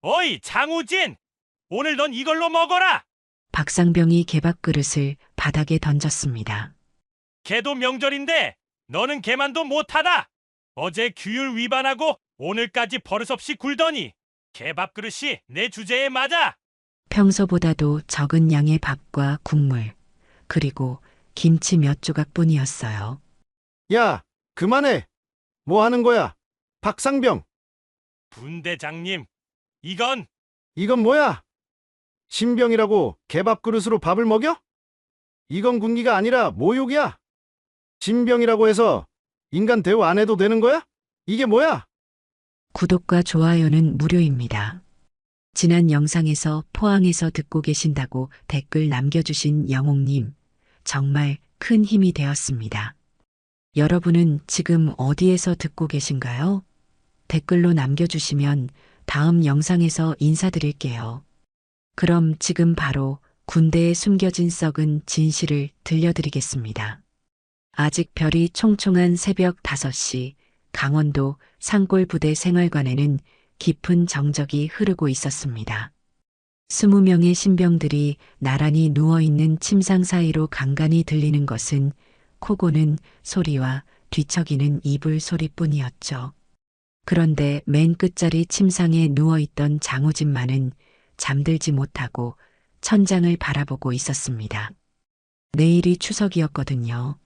어이, 장우진! 오늘 넌 이걸로 먹어라! 박상병이 개밥 그릇을 바닥에 던졌습니다. 개도 명절인데 너는 개만도 못하다! 어제 규율 위반하고 오늘까지 버릇없이 굴더니 개밥 그릇이 내 주제에 맞아! 평소보다도 적은 양의 밥과 국물, 그리고 김치 몇 조각뿐이었어요. 야, 그만해. 뭐 하는 거야? 박상병, 분대장님, 이건 이건 뭐야? 신병이라고 개밥 그릇으로 밥을 먹여? 이건 군기가 아니라 모욕이야. 신병이라고 해서 인간 대우 안 해도 되는 거야? 이게 뭐야? 구독과 좋아요는 무료입니다. 지난 영상에서 포항에서 듣고 계신다고 댓글 남겨주신 영옥님, 정말 큰 힘이 되었습니다. 여러분은 지금 어디에서 듣고 계신가요? 댓글로 남겨주시면 다음 영상에서 인사드릴게요. 그럼 지금 바로 군대에 숨겨진 썩은 진실을 들려드리겠습니다. 아직 별이 총총한 새벽 5시, 강원도 산골부대 생활관에는 깊은 정적이 흐르고 있었습니다. 20명의 신병들이 나란히 누워있는 침상 사이로 간간히 들리는 것은 코 고는 소리와 뒤척이는 이불 소리뿐이었죠. 그런데 맨 끝자리 침상에 누워있던 장우진만은 잠들지 못하고 천장을 바라보고 있었습니다. 내일이 추석이었거든요.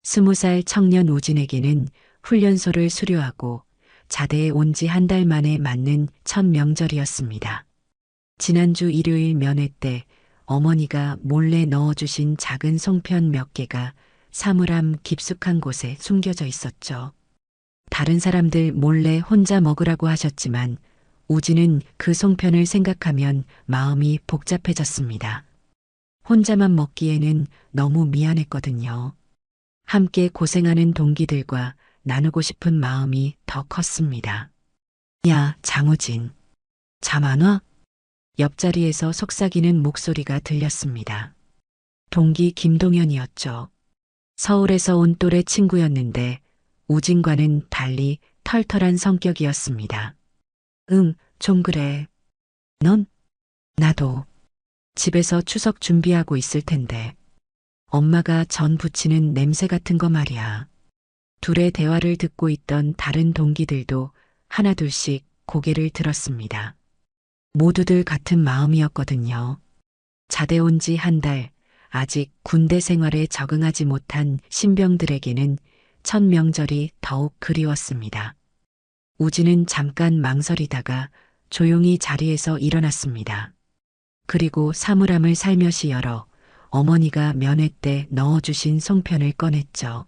20살 청년 우진에게는 훈련소를 수료하고 자대에 온 지 한 달 만에 맞는 첫 명절이었습니다. 지난주 일요일 면회 때 어머니가 몰래 넣어주신 작은 송편 몇 개가 사물함 깊숙한 곳에 숨겨져 있었죠. 다른 사람들 몰래 혼자 먹으라고 하셨지만 우진은 그 송편을 생각하면 마음이 복잡해졌습니다. 혼자만 먹기에는 너무 미안했거든요. 함께 고생하는 동기들과 나누고 싶은 마음이 더 컸습니다. 야, 장우진. 잠 안 와? 옆자리에서 속삭이는 목소리가 들렸습니다. 동기 김동현이었죠. 서울에서 온 또래 친구였는데 우진과는 달리 털털한 성격이었습니다. 응, 좀 그래. 넌? 나도. 집에서 추석 준비하고 있을 텐데. 엄마가 전 부치는 냄새 같은 거 말이야. 둘의 대화를 듣고 있던 다른 동기들도 하나둘씩 고개를 들었습니다. 모두들 같은 마음이었거든요. 자대 온 지 한 달, 아직 군대 생활에 적응하지 못한 신병들에게는 첫 명절이 더욱 그리웠습니다. 우진은 잠깐 망설이다가 조용히 자리에서 일어났습니다. 그리고 사물함을 살며시 열어 어머니가 면회 때 넣어주신 송편을 꺼냈죠.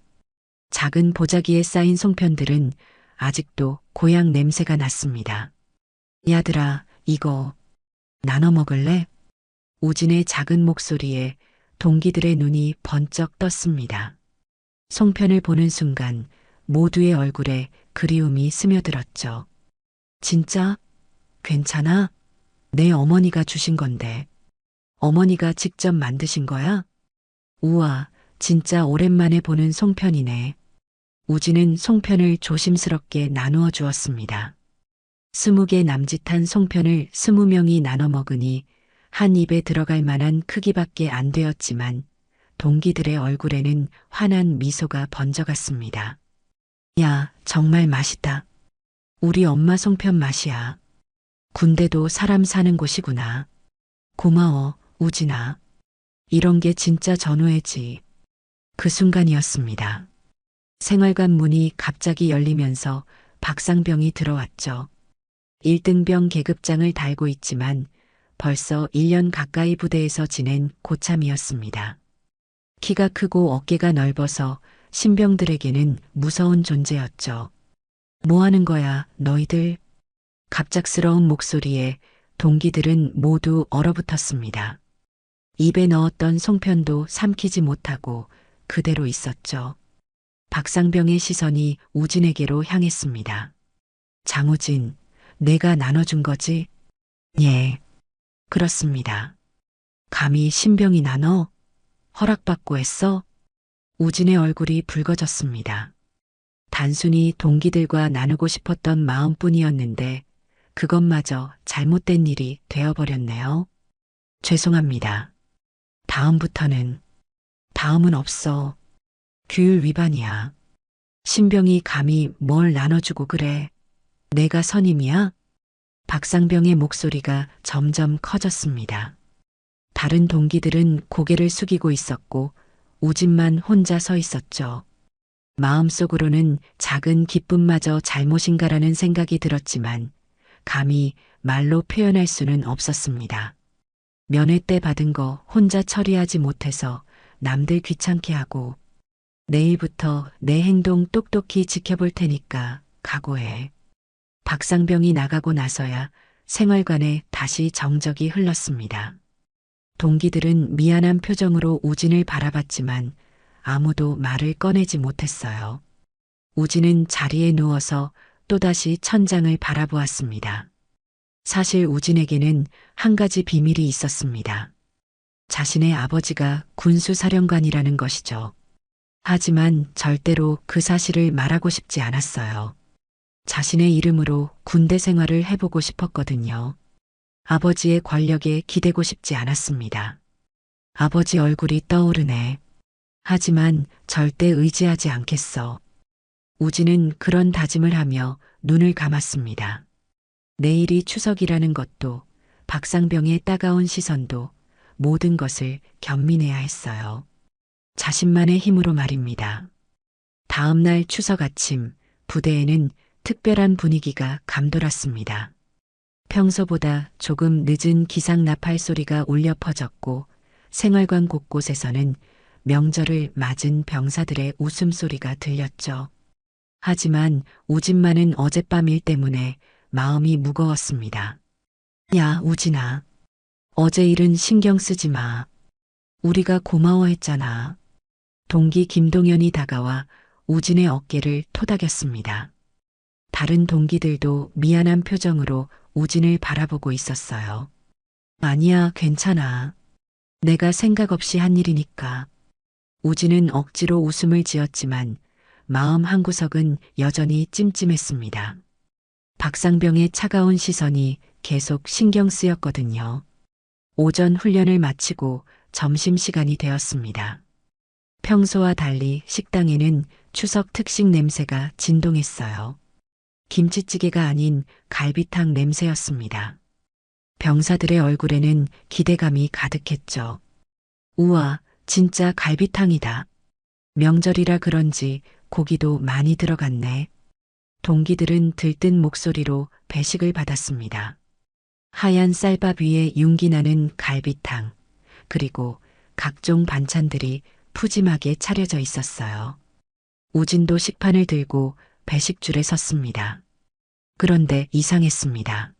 작은 보자기에 쌓인 송편들은 아직도 고향 냄새가 났습니다. 야들아, 이거 나눠 먹을래? 우진의 작은 목소리에 동기들의 눈이 번쩍 떴습니다. 송편을 보는 순간 모두의 얼굴에 그리움이 스며들었죠. 진짜? 괜찮아? 내 어머니가 주신 건데. 어머니가 직접 만드신 거야? 우와, 진짜 오랜만에 보는 송편이네. 우진은 송편을 조심스럽게 나누어 주었습니다. 20개 남짓한 송편을 20명이 나눠 먹으니 한 입에 들어갈 만한 크기밖에 안 되었지만 동기들의 얼굴에는 환한 미소가 번져갔습니다. 야, 정말 맛있다. 우리 엄마 송편 맛이야. 군대도 사람 사는 곳이구나. 고마워, 우진아. 이런 게 진짜 전우애지. 그 순간이었습니다. 생활관 문이 갑자기 열리면서 박상병이 들어왔죠. 1등병 계급장을 달고 있지만 벌써 1년 가까이 부대에서 지낸 고참이었습니다. 키가 크고 어깨가 넓어서 신병들에게는 무서운 존재였죠. 뭐 하는 거야, 너희들? 갑작스러운 목소리에 동기들은 모두 얼어붙었습니다. 입에 넣었던 송편도 삼키지 못하고 그대로 있었죠. 박상병의 시선이 우진에게로 향했습니다. 장우진, 내가 나눠준 거지? 예, 그렇습니다. 감히 신병이 나눠? 허락받고 했어? 우진의 얼굴이 붉어졌습니다. 단순히 동기들과 나누고 싶었던 마음뿐이었는데 그것마저 잘못된 일이 되어버렸네요. 죄송합니다. 다음부터는, 다음은 없어. 규율 위반이야. 신병이 감히 뭘 나눠주고 그래. 내가 선임이야? 박상병의 목소리가 점점 커졌습니다. 다른 동기들은 고개를 숙이고 있었고 우진만 혼자 서 있었죠. 마음속으로는 작은 기쁨마저 잘못인가라는 생각이 들었지만 감히 말로 표현할 수는 없었습니다. 면회 때 받은 거 혼자 처리하지 못해서 남들 귀찮게 하고 내일부터 내 행동 똑똑히 지켜볼 테니까 각오해. 박상병이 나가고 나서야 생활관에 다시 정적이 흘렀습니다. 동기들은 미안한 표정으로 우진을 바라봤지만 아무도 말을 꺼내지 못했어요. 우진은 자리에 누워서 또다시 천장을 바라보았습니다. 사실 우진에게는 한 가지 비밀이 있었습니다. 자신의 아버지가 군수사령관이라는 것이죠. 하지만 절대로 그 사실을 말하고 싶지 않았어요. 자신의 이름으로 군대 생활을 해보고 싶었거든요. 아버지의 권력에 기대고 싶지 않았습니다. 아버지 얼굴이 떠오르네. 하지만 절대 의지하지 않겠어. 우진은 그런 다짐을 하며 눈을 감았습니다. 내일이 추석이라는 것도 박상병의 따가운 시선도 모든 것을 견민해야 했어요. 자신만의 힘으로 말입니다. 다음 날 추석 아침 부대에는 특별한 분위기가 감돌았습니다. 평소보다 조금 늦은 기상 나팔 소리가 울려 퍼졌고 생활관 곳곳에서는 명절을 맞은 병사들의 웃음소리가 들렸죠. 하지만 우진만은 어젯밤 일 때문에 마음이 무거웠습니다. 야, 우진아. 어제 일은 신경 쓰지 마. 우리가 고마워했잖아. 동기 김동현이 다가와 우진의 어깨를 토닥였습니다. 다른 동기들도 미안한 표정으로 우진을 바라보고 있었어요. 아니야, 괜찮아. 내가 생각 없이 한 일이니까. 우진은 억지로 웃음을 지었지만 마음 한구석은 여전히 찜찜했습니다. 박상병의 차가운 시선이 계속 신경 쓰였거든요. 오전 훈련을 마치고 점심시간이 되었습니다. 평소와 달리 식당에는 추석 특식 냄새가 진동했어요. 김치찌개가 아닌 갈비탕 냄새였습니다. 병사들의 얼굴에는 기대감이 가득했죠. 우와, 진짜 갈비탕이다. 명절이라 그런지 고기도 많이 들어갔네. 동기들은 들뜬 목소리로 배식을 받았습니다. 하얀 쌀밥 위에 윤기 나는 갈비탕, 그리고 각종 반찬들이 푸짐하게 차려져 있었어요. 우진도 식판을 들고 배식줄에 섰습니다. 그런데 이상했습니다.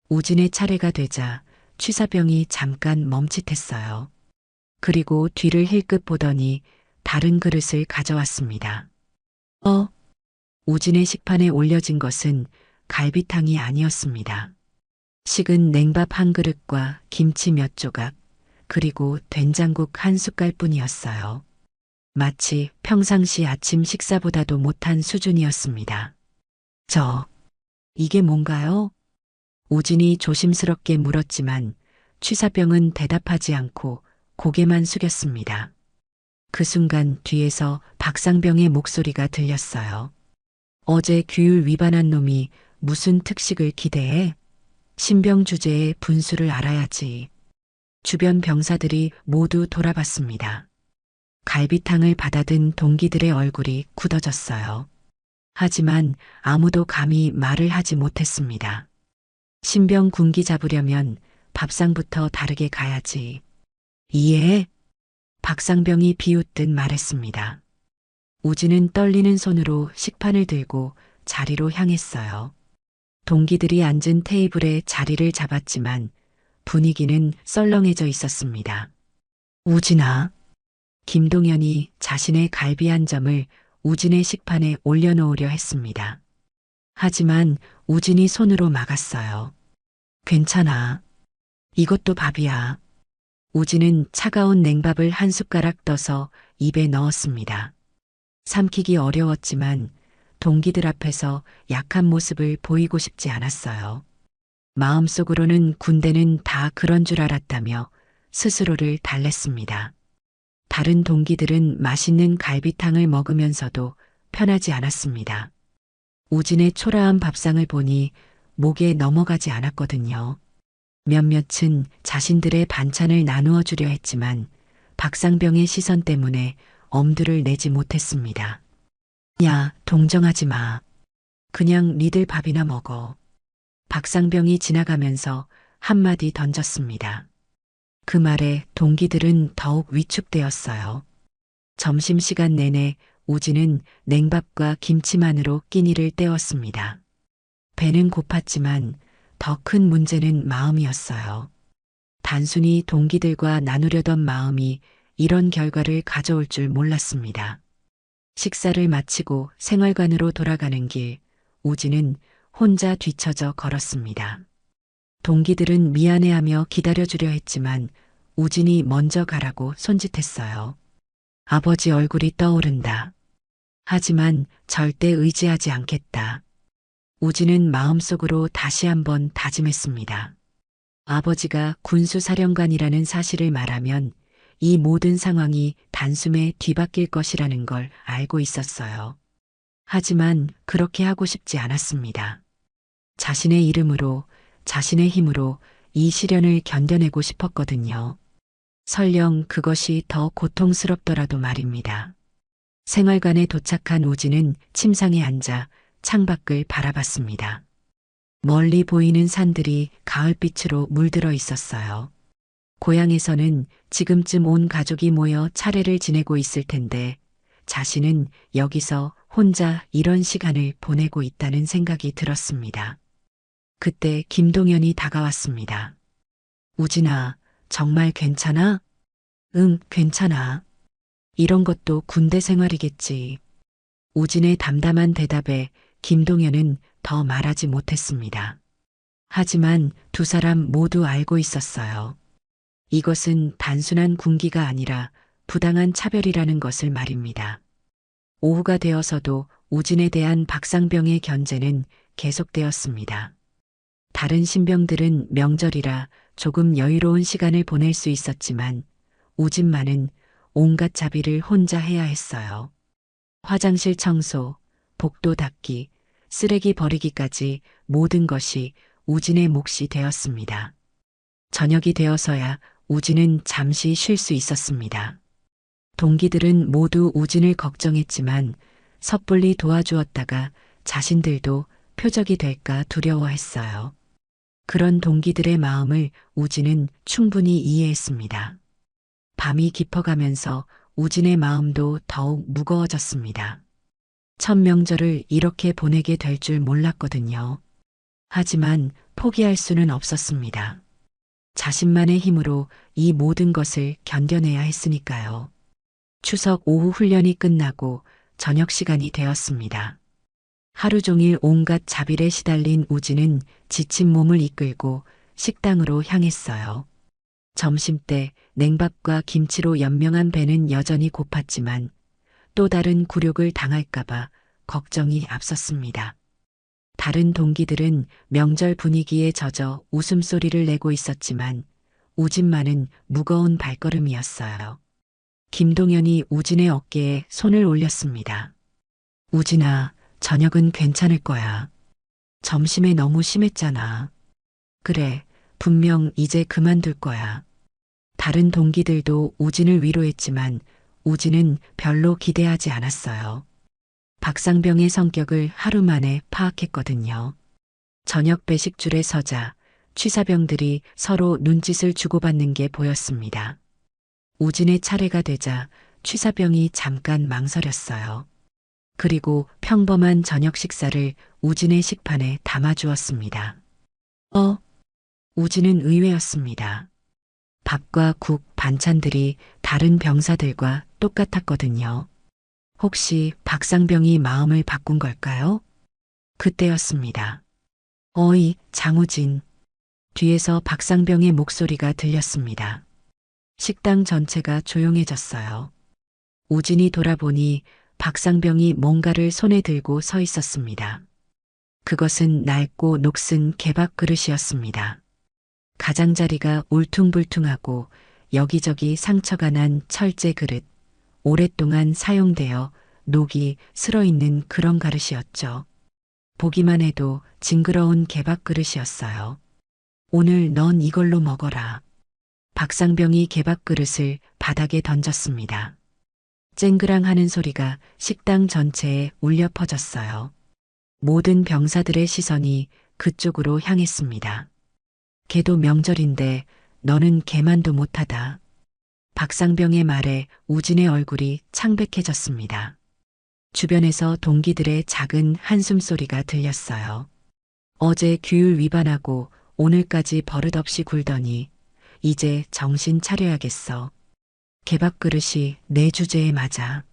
우진의 차례가 되자 취사병이 잠깐 멈칫했어요. 그리고 뒤를 힐끗 보더니 다른 그릇을 가져왔습니다. 우진의 식판에 올려진 것은 갈비탕이 아니었습니다. 식은 냉밥 한 그릇과 김치 몇 조각, 그리고 된장국 한 숟갈뿐이었어요. 마치 평상시 아침 식사보다도 못한 수준이었습니다. 이게 뭔가요? 우진이 조심스럽게 물었지만 취사병은 대답하지 않고 고개만 숙였습니다. 그 순간 뒤에서 박상병의 목소리가 들렸어요. 어제 규율 위반한 놈이 무슨 특식을 기대해? 신병 주제의 분수를 알아야지. 주변 병사들이 모두 돌아봤습니다. 갈비탕을 받아든 동기들의 얼굴이 굳어졌어요. 하지만 아무도 감히 말을 하지 못했습니다. 신병 군기 잡으려면 밥상부터 다르게 가야지. 이해해? 박상병이 비웃듯 말했습니다. 우진은 떨리는 손으로 식판을 들고 자리로 향했어요. 동기들이 앉은 테이블에 자리를 잡았지만 분위기는 썰렁해져 있었습니다. 우진아. 김동현이 자신의 갈비 한 점을 우진의 식판에 올려놓으려 했습니다. 하지만 우진이 손으로 막았어요. 괜찮아. 이것도 밥이야. 우진은 차가운 냉밥을 한 숟가락 떠서 입에 넣었습니다. 삼키기 어려웠지만 동기들 앞에서 약한 모습을 보이고 싶지 않았어요. 마음속으로는 군대는 다 그런 줄 알았다며 스스로를 달랬습니다. 다른 동기들은 맛있는 갈비탕을 먹으면서도 편하지 않았습니다. 우진의 초라한 밥상을 보니 목에 넘어가지 않았거든요. 몇몇은 자신들의 반찬을 나누어 주려 했지만 박상병의 시선 때문에 엄두를 내지 못했습니다. 야, 동정하지 마. 그냥 니들 밥이나 먹어. 박상병이 지나가면서 한마디 던졌습니다. 그 말에 동기들은 더욱 위축되었어요. 점심시간 내내 우진은 냉밥과 김치만으로 끼니를 때웠습니다. 배는 고팠지만 더 큰 문제는 마음이었어요. 단순히 동기들과 나누려던 마음이 이런 결과를 가져올 줄 몰랐습니다. 식사를 마치고 생활관으로 돌아가는 길, 우진은 혼자 뒤처져 걸었습니다. 동기들은 미안해하며 기다려주려 했지만 우진이 먼저 가라고 손짓했어요. 아버지 얼굴이 떠오른다. 하지만 절대 의지하지 않겠다. 우진은 마음속으로 다시 한번 다짐했습니다. 아버지가 군수사령관이라는 사실을 말하면 이 모든 상황이 단숨에 뒤바뀔 것이라는 걸 알고 있었어요. 하지만 그렇게 하고 싶지 않았습니다. 자신의 이름으로, 자신의 힘으로 이 시련을 견뎌내고 싶었거든요. 설령 그것이 더 고통스럽더라도 말입니다. 생활관에 도착한 우진은 침상에 앉아 창밖을 바라봤습니다. 멀리 보이는 산들이 가을빛으로 물들어 있었어요. 고향에서는 지금쯤 온 가족이 모여 차례를 지내고 있을 텐데 자신은 여기서 혼자 이런 시간을 보내고 있다는 생각이 들었습니다. 그때 김동현이 다가왔습니다. 우진아, 정말 괜찮아? 응, 괜찮아. 이런 것도 군대 생활이겠지. 우진의 담담한 대답에 김동현은 더 말하지 못했습니다. 하지만 두 사람 모두 알고 있었어요. 이것은 단순한 군기가 아니라 부당한 차별이라는 것을 말입니다. 오후가 되어서도 우진에 대한 박상병의 견제는 계속되었습니다. 다른 신병들은 명절이라 조금 여유로운 시간을 보낼 수 있었지만 우진만은 온갖 자비를 혼자 해야 했어요. 화장실 청소, 복도 닦기, 쓰레기 버리기까지 모든 것이 우진의 몫이 되었습니다. 저녁이 되어서야 우진은 잠시 쉴 수 있었습니다. 동기들은 모두 우진을 걱정했지만 섣불리 도와주었다가 자신들도 표적이 될까 두려워했어요. 그런 동기들의 마음을 우진은 충분히 이해했습니다. 밤이 깊어가면서 우진의 마음도 더욱 무거워졌습니다. 첫 명절을 이렇게 보내게 될 줄 몰랐거든요. 하지만 포기할 수는 없었습니다. 자신만의 힘으로 이 모든 것을 견뎌내야 했으니까요. 추석 오후 훈련이 끝나고 저녁 시간이 되었습니다. 하루 종일 온갖 자빌에 시달린 우진은 지친 몸을 이끌고 식당으로 향했어요. 점심때 냉밥과 김치로 연명한 배는 여전히 고팠지만 또 다른 굴욕을 당할까봐 걱정이 앞섰습니다. 다른 동기들은 명절 분위기에 젖어 웃음소리를 내고 있었지만 우진만은 무거운 발걸음이었어요. 김동현이 우진의 어깨에 손을 올렸습니다. 우진아, 저녁은 괜찮을 거야. 점심에 너무 심했잖아. 그래, 분명 이제 그만둘 거야. 다른 동기들도 우진을 위로했지만 우진은 별로 기대하지 않았어요. 박상병의 성격을 하루 만에 파악했거든요. 저녁 배식줄에 서자 취사병들이 서로 눈짓을 주고받는 게 보였습니다. 우진의 차례가 되자 취사병이 잠깐 망설였어요. 그리고 평범한 저녁 식사를 우진의 식판에 담아주었습니다. 우진은 의외였습니다. 밥과 국, 반찬들이 다른 병사들과 똑같았거든요. 혹시 박상병이 마음을 바꾼 걸까요? 그때였습니다. 어이, 장우진. 뒤에서 박상병의 목소리가 들렸습니다. 식당 전체가 조용해졌어요. 우진이 돌아보니 박상병이 뭔가를 손에 들고 서 있었습니다. 그것은 낡고 녹슨 개밥 그릇이었습니다. 가장자리가 울퉁불퉁하고 여기저기 상처가 난 철제 그릇, 오랫동안 사용되어 녹이 슬어있는 그런 그릇이었죠. 보기만 해도 징그러운 개밥 그릇이었어요. 오늘 넌 이걸로 먹어라. 박상병이 개밥 그릇을 바닥에 던졌습니다. 쨍그랑 하는 소리가 식당 전체에 울려 퍼졌어요. 모든 병사들의 시선이 그쪽으로 향했습니다. 걔도 명절인데 너는 걔만도 못하다. 박상병의 말에 우진의 얼굴이 창백해졌습니다. 주변에서 동기들의 작은 한숨소리가 들렸어요. 어제 규율 위반하고 오늘까지 버릇없이 굴더니 이제 정신 차려야겠어. 개밥 그릇이 내 주제에 맞아.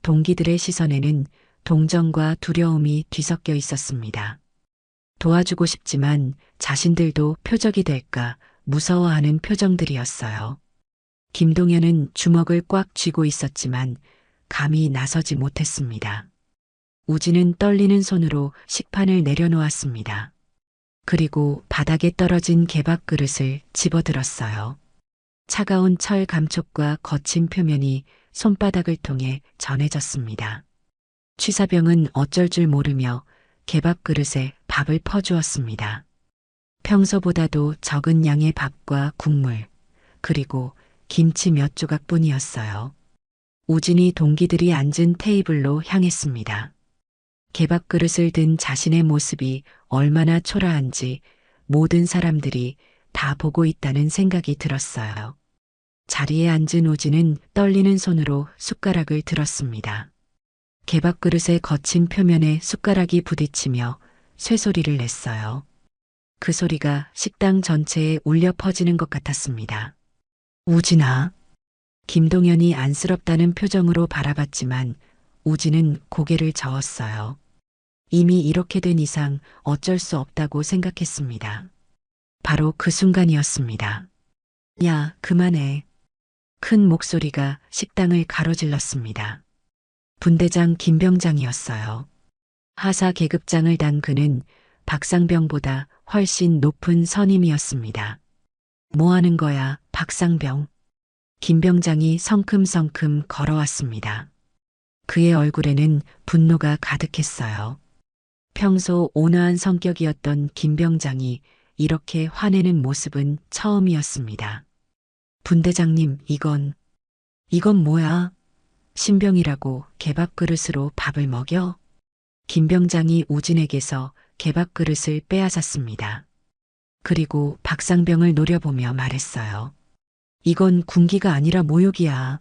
동기들의 시선에는 동정과 두려움이 뒤섞여 있었습니다. 도와주고 싶지만 자신들도 표적이 될까 무서워하는 표정들이었어요. 김동현은 주먹을 꽉 쥐고 있었지만 감히 나서지 못했습니다. 우진은 떨리는 손으로 식판을 내려놓았습니다. 그리고 바닥에 떨어진 개밥 그릇을 집어들었어요. 차가운 철 감촉과 거친 표면이 손바닥을 통해 전해졌습니다. 취사병은 어쩔 줄 모르며 개밥 그릇에 밥을 퍼주었습니다. 평소보다도 적은 양의 밥과 국물, 그리고 김치 몇 조각뿐이었어요. 우진이 동기들이 앉은 테이블로 향했습니다. 개밥 그릇을 든 자신의 모습이 얼마나 초라한지 모든 사람들이 다 보고 있다는 생각이 들었어요. 자리에 앉은 우진은 떨리는 손으로 숟가락을 들었습니다. 개밥 그릇의 거친 표면에 숟가락이 부딪히며 쇠소리를 냈어요. 그 소리가 식당 전체에 울려 퍼지는 것 같았습니다. 우진아. 김동현이 안쓰럽다는 표정으로 바라봤지만 우진은 고개를 저었어요. 이미 이렇게 된 이상 어쩔 수 없다고 생각했습니다. 바로 그 순간이었습니다. 야, 그만해. 큰 목소리가 식당을 가로질렀습니다. 분대장 김병장이었어요. 하사 계급장을 단 그는 박상병보다 훨씬 높은 선임이었습니다. 뭐 하는 거야, 박상병? 김병장이 성큼성큼 걸어왔습니다. 그의 얼굴에는 분노가 가득했어요. 평소 온화한 성격이었던 김병장이 이렇게 화내는 모습은 처음이었습니다. 분대장님, 이건 뭐야? 신병이라고 개밥 그릇으로 밥을 먹여? 김병장이 우진에게서 개밥 그릇을 빼앗았습니다. 그리고 박상병을 노려보며 말했어요. 이건 군기가 아니라 모욕이야.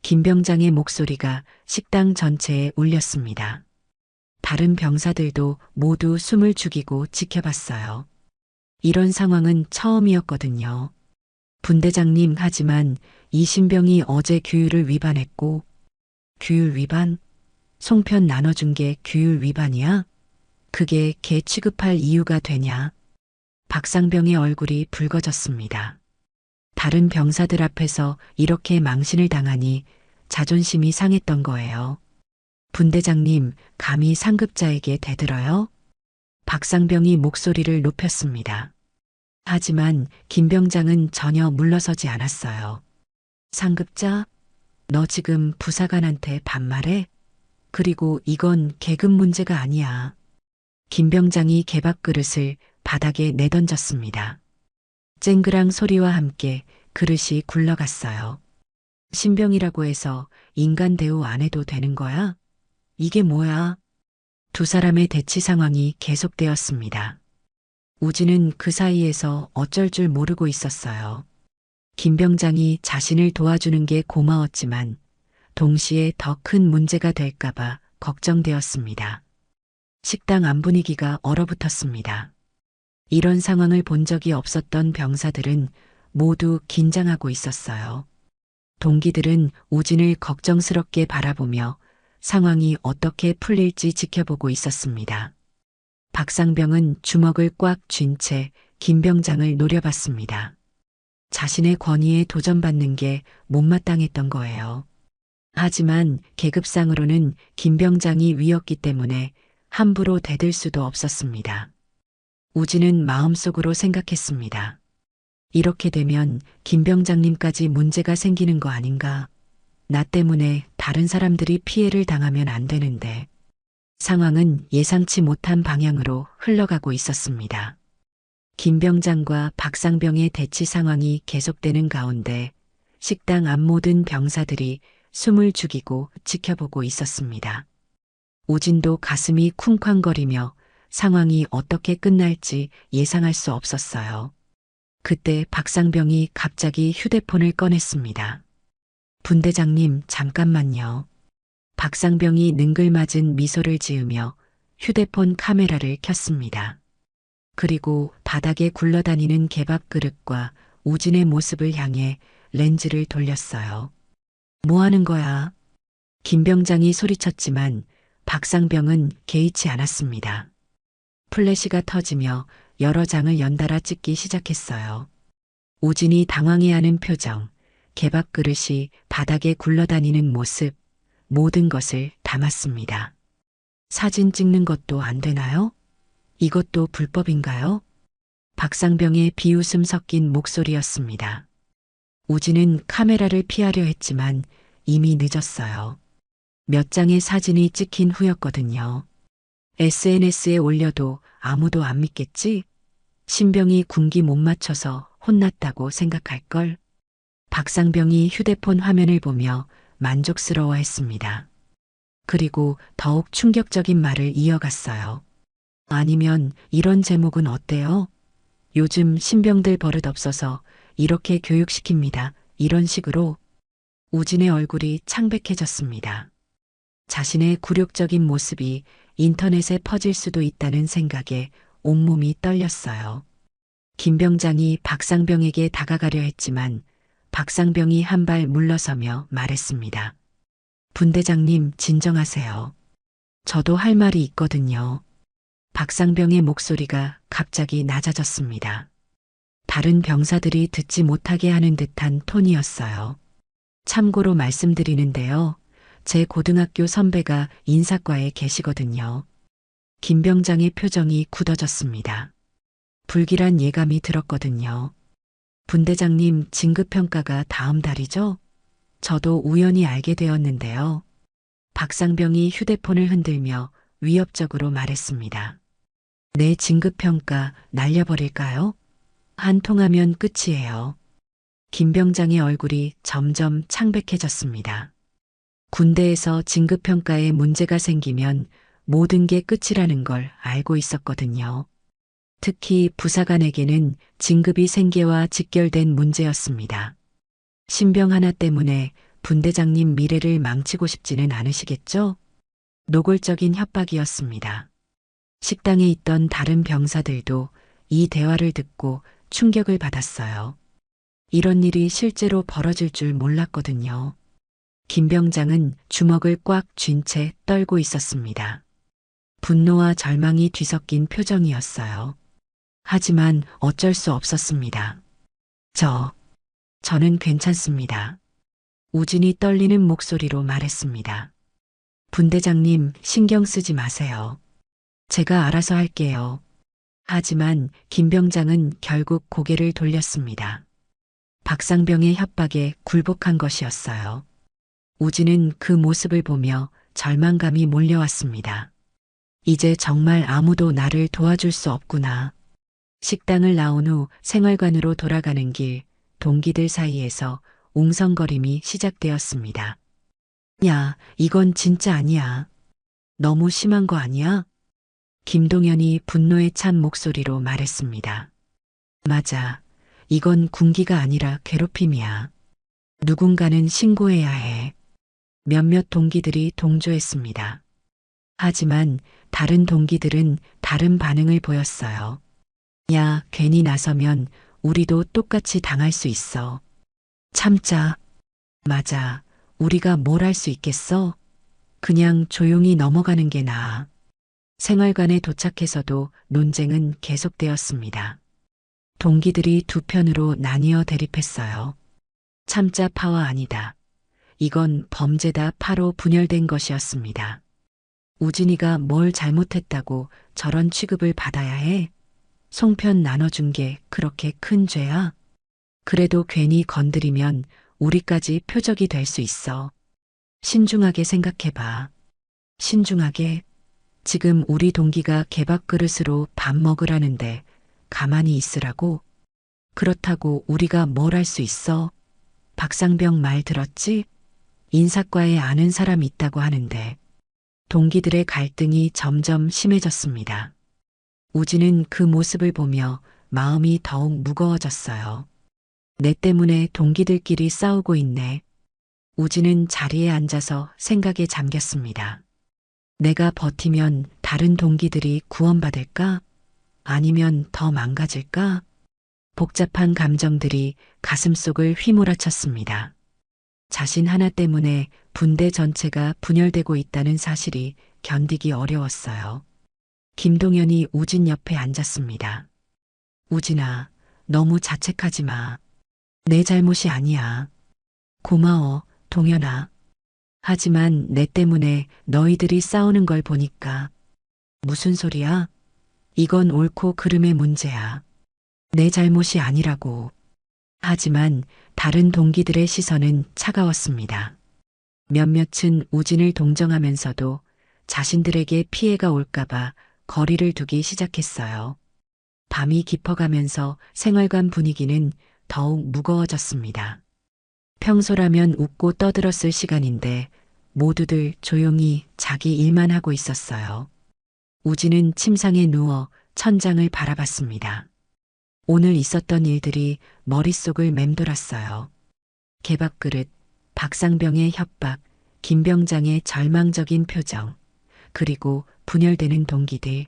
김병장의 목소리가 식당 전체에 울렸습니다. 다른 병사들도 모두 숨을 죽이고 지켜봤어요. 이런 상황은 처음이었거든요. 분대장님, 하지만 이 신병이 어제 규율을 위반했고, 규율 위반? 송편 나눠준 게 규율 위반이야? 그게 걔 취급할 이유가 되냐? 박상병의 얼굴이 붉어졌습니다. 다른 병사들 앞에서 이렇게 망신을 당하니 자존심이 상했던 거예요. 분대장님, 감히 상급자에게 대들어요? 박상병이 목소리를 높였습니다. 하지만 김병장은 전혀 물러서지 않았어요. 상급자? 너 지금 부사관한테 반말해? 그리고 이건 계급 문제가 아니야. 김병장이 개밥 그릇을 바닥에 내던졌습니다. 쨍그랑 소리와 함께 그릇이 굴러갔어요. 신병이라고 해서 인간 대우 안 해도 되는 거야? 이게 뭐야? 두 사람의 대치 상황이 계속되었습니다. 우진은 그 사이에서 어쩔 줄 모르고 있었어요. 김병장이 자신을 도와주는 게 고마웠지만 동시에 더 큰 문제가 될까봐 걱정되었습니다. 식당 안 분위기가 얼어붙었습니다. 이런 상황을 본 적이 없었던 병사들은 모두 긴장하고 있었어요. 동기들은 우진을 걱정스럽게 바라보며 상황이 어떻게 풀릴지 지켜보고 있었습니다. 박상병은 주먹을 꽉 쥔 채 김병장을 노려봤습니다. 자신의 권위에 도전받는 게 못마땅했던 거예요. 하지만 계급상으로는 김병장이 위였기 때문에 함부로 대들 수도 없었습니다. 우진은 마음속으로 생각했습니다. 이렇게 되면 김 병장님까지 문제가 생기는 거 아닌가? 나 때문에 다른 사람들이 피해를 당하면 안 되는데. 상황은 예상치 못한 방향으로 흘러가고 있었습니다. 김 병장과 박상병의 대치 상황이 계속되는 가운데 식당 앞 모든 병사들이 숨을 죽이고 지켜보고 있었습니다. 우진도 가슴이 쿵쾅거리며 상황이 어떻게 끝날지 예상할 수 없었어요. 그때 박상병이 갑자기 휴대폰을 꺼냈습니다. 분대장님, 잠깐만요. 박상병이 능글맞은 미소를 지으며 휴대폰 카메라를 켰습니다. 그리고 바닥에 굴러다니는 개밥 그릇과 우진의 모습을 향해 렌즈를 돌렸어요. 뭐 하는 거야? 김 병장이 소리쳤지만 박상병은 개의치 않았습니다. 플래시가 터지며 여러 장을 연달아 찍기 시작했어요. 우진이 당황해하는 표정, 개밥 그릇이 바닥에 굴러다니는 모습, 모든 것을 담았습니다. 사진 찍는 것도 안 되나요? 이것도 불법인가요? 박상병의 비웃음 섞인 목소리였습니다. 우진은 카메라를 피하려 했지만 이미 늦었어요. 몇 장의 사진이 찍힌 후였거든요. SNS에 올려도 아무도 안 믿겠지? 신병이 군기 못 맞춰서 혼났다고 생각할걸? 박상병이 휴대폰 화면을 보며 만족스러워했습니다. 그리고 더욱 충격적인 말을 이어갔어요. 아니면 이런 제목은 어때요? 요즘 신병들 버릇 없어서 이렇게 교육시킵니다. 이런 식으로. 우진의 얼굴이 창백해졌습니다. 자신의 굴욕적인 모습이 인터넷에 퍼질 수도 있다는 생각에 온몸이 떨렸어요. 김 병장이 박상병에게 다가가려 했지만 박상병이 한 발 물러서며 말했습니다. 분대장님, 진정하세요. 저도 할 말이 있거든요. 박상병의 목소리가 갑자기 낮아졌습니다. 다른 병사들이 듣지 못하게 하는 듯한 톤이었어요. 참고로 말씀드리는데요. 제 고등학교 선배가 인사과에 계시거든요. 김 병장의 표정이 굳어졌습니다. 불길한 예감이 들었거든요. 분대장님, 진급평가가 다음 달이죠? 저도 우연히 알게 되었는데요. 박상병이 휴대폰을 흔들며 위협적으로 말했습니다. 내 진급평가 날려버릴까요? 한 통하면 끝이에요. 김 병장의 얼굴이 점점 창백해졌습니다. 군대에서 진급평가에 문제가 생기면 모든 게 끝이라는 걸 알고 있었거든요. 특히 부사관에게는 진급이 생계와 직결된 문제였습니다. 신병 하나 때문에 분대장님 미래를 망치고 싶지는 않으시겠죠? 노골적인 협박이었습니다. 식당에 있던 다른 병사들도 이 대화를 듣고 충격을 받았어요. 이런 일이 실제로 벌어질 줄 몰랐거든요. 김 병장은 주먹을 꽉 쥔 채 떨고 있었습니다. 분노와 절망이 뒤섞인 표정이었어요. 하지만 어쩔 수 없었습니다. 저는 괜찮습니다. 우진이 떨리는 목소리로 말했습니다. 분대장님, 신경 쓰지 마세요. 제가 알아서 할게요. 하지만 김 병장은 결국 고개를 돌렸습니다. 박상병의 협박에 굴복한 것이었어요. 우진은 그 모습을 보며 절망감이 몰려왔습니다. 이제 정말 아무도 나를 도와줄 수 없구나. 식당을 나온 후 생활관으로 돌아가는 길, 동기들 사이에서 웅성거림이 시작되었습니다. 야, 이건 진짜 아니야. 너무 심한 거 아니야? 김동현이 분노에 찬 목소리로 말했습니다. 맞아. 이건 군기가 아니라 괴롭힘이야. 누군가는 신고해야 해. 몇몇 동기들이 동조했습니다. 하지만 다른 동기들은 다른 반응을 보였어요. 야, 괜히 나서면 우리도 똑같이 당할 수 있어. 참자. 맞아. 우리가 뭘 할 수 있겠어? 그냥 조용히 넘어가는 게 나아. 생활관에 도착해서도 논쟁은 계속되었습니다. 동기들이 두 편으로 나뉘어 대립했어요. 참자 파와 아니다. 이건 범죄다 파로 분열된 것이었습니다. 우진이가 뭘 잘못했다고 저런 취급을 받아야 해? 송편 나눠준 게 그렇게 큰 죄야? 그래도 괜히 건드리면 우리까지 표적이 될 수 있어. 신중하게 생각해봐. 신중하게. 지금 우리 동기가 개밥 그릇으로 밥 먹으라는데 가만히 있으라고? 그렇다고 우리가 뭘 할 수 있어? 박상병 말 들었지? 인사과에 아는 사람 있다고 하는데. 동기들의 갈등이 점점 심해졌습니다. 우진은 그 모습을 보며 마음이 더욱 무거워졌어요. 내 때문에 동기들끼리 싸우고 있네. 우진은 자리에 앉아서 생각에 잠겼습니다. 내가 버티면 다른 동기들이 구원받을까? 아니면 더 망가질까? 복잡한 감정들이 가슴속을 휘몰아쳤습니다. 자신 하나 때문에 분대 전체가 분열되고 있다는 사실이 견디기 어려웠어요. 김동현이 우진 옆에 앉았습니다. 우진아, 너무 자책하지 마. 내 잘못이 아니야. 고마워, 동현아. 하지만 내 때문에 너희들이 싸우는 걸 보니까. 무슨 소리야? 이건 옳고 그름의 문제야. 내 잘못이 아니라고. 하지만 다른 동기들의 시선은 차가웠습니다. 몇몇은 우진을 동정하면서도 자신들에게 피해가 올까봐 거리를 두기 시작했어요. 밤이 깊어가면서 생활관 분위기는 더욱 무거워졌습니다. 평소라면 웃고 떠들었을 시간인데 모두들 조용히 자기 일만 하고 있었어요. 우진은 침상에 누워 천장을 바라봤습니다. 오늘 있었던 일들이 머릿속을 맴돌았어요. 개밥그릇, 박상병의 협박, 김병장의 절망적인 표정, 그리고 분열되는 동기들.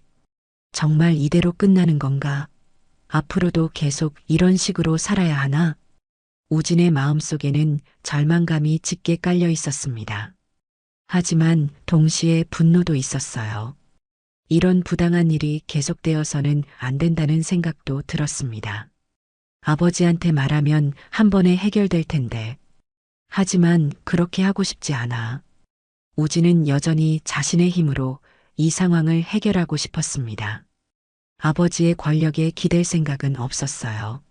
정말 이대로 끝나는 건가? 앞으로도 계속 이런 식으로 살아야 하나? 우진의 마음속에는 절망감이 짙게 깔려 있었습니다. 하지만 동시에 분노도 있었어요. 이런 부당한 일이 계속되어서는 안 된다는 생각도 들었습니다. 아버지한테 말하면 한 번에 해결될 텐데. 하지만 그렇게 하고 싶지 않아. 우진은 여전히 자신의 힘으로 이 상황을 해결하고 싶었습니다. 아버지의 권력에 기댈 생각은 없었어요.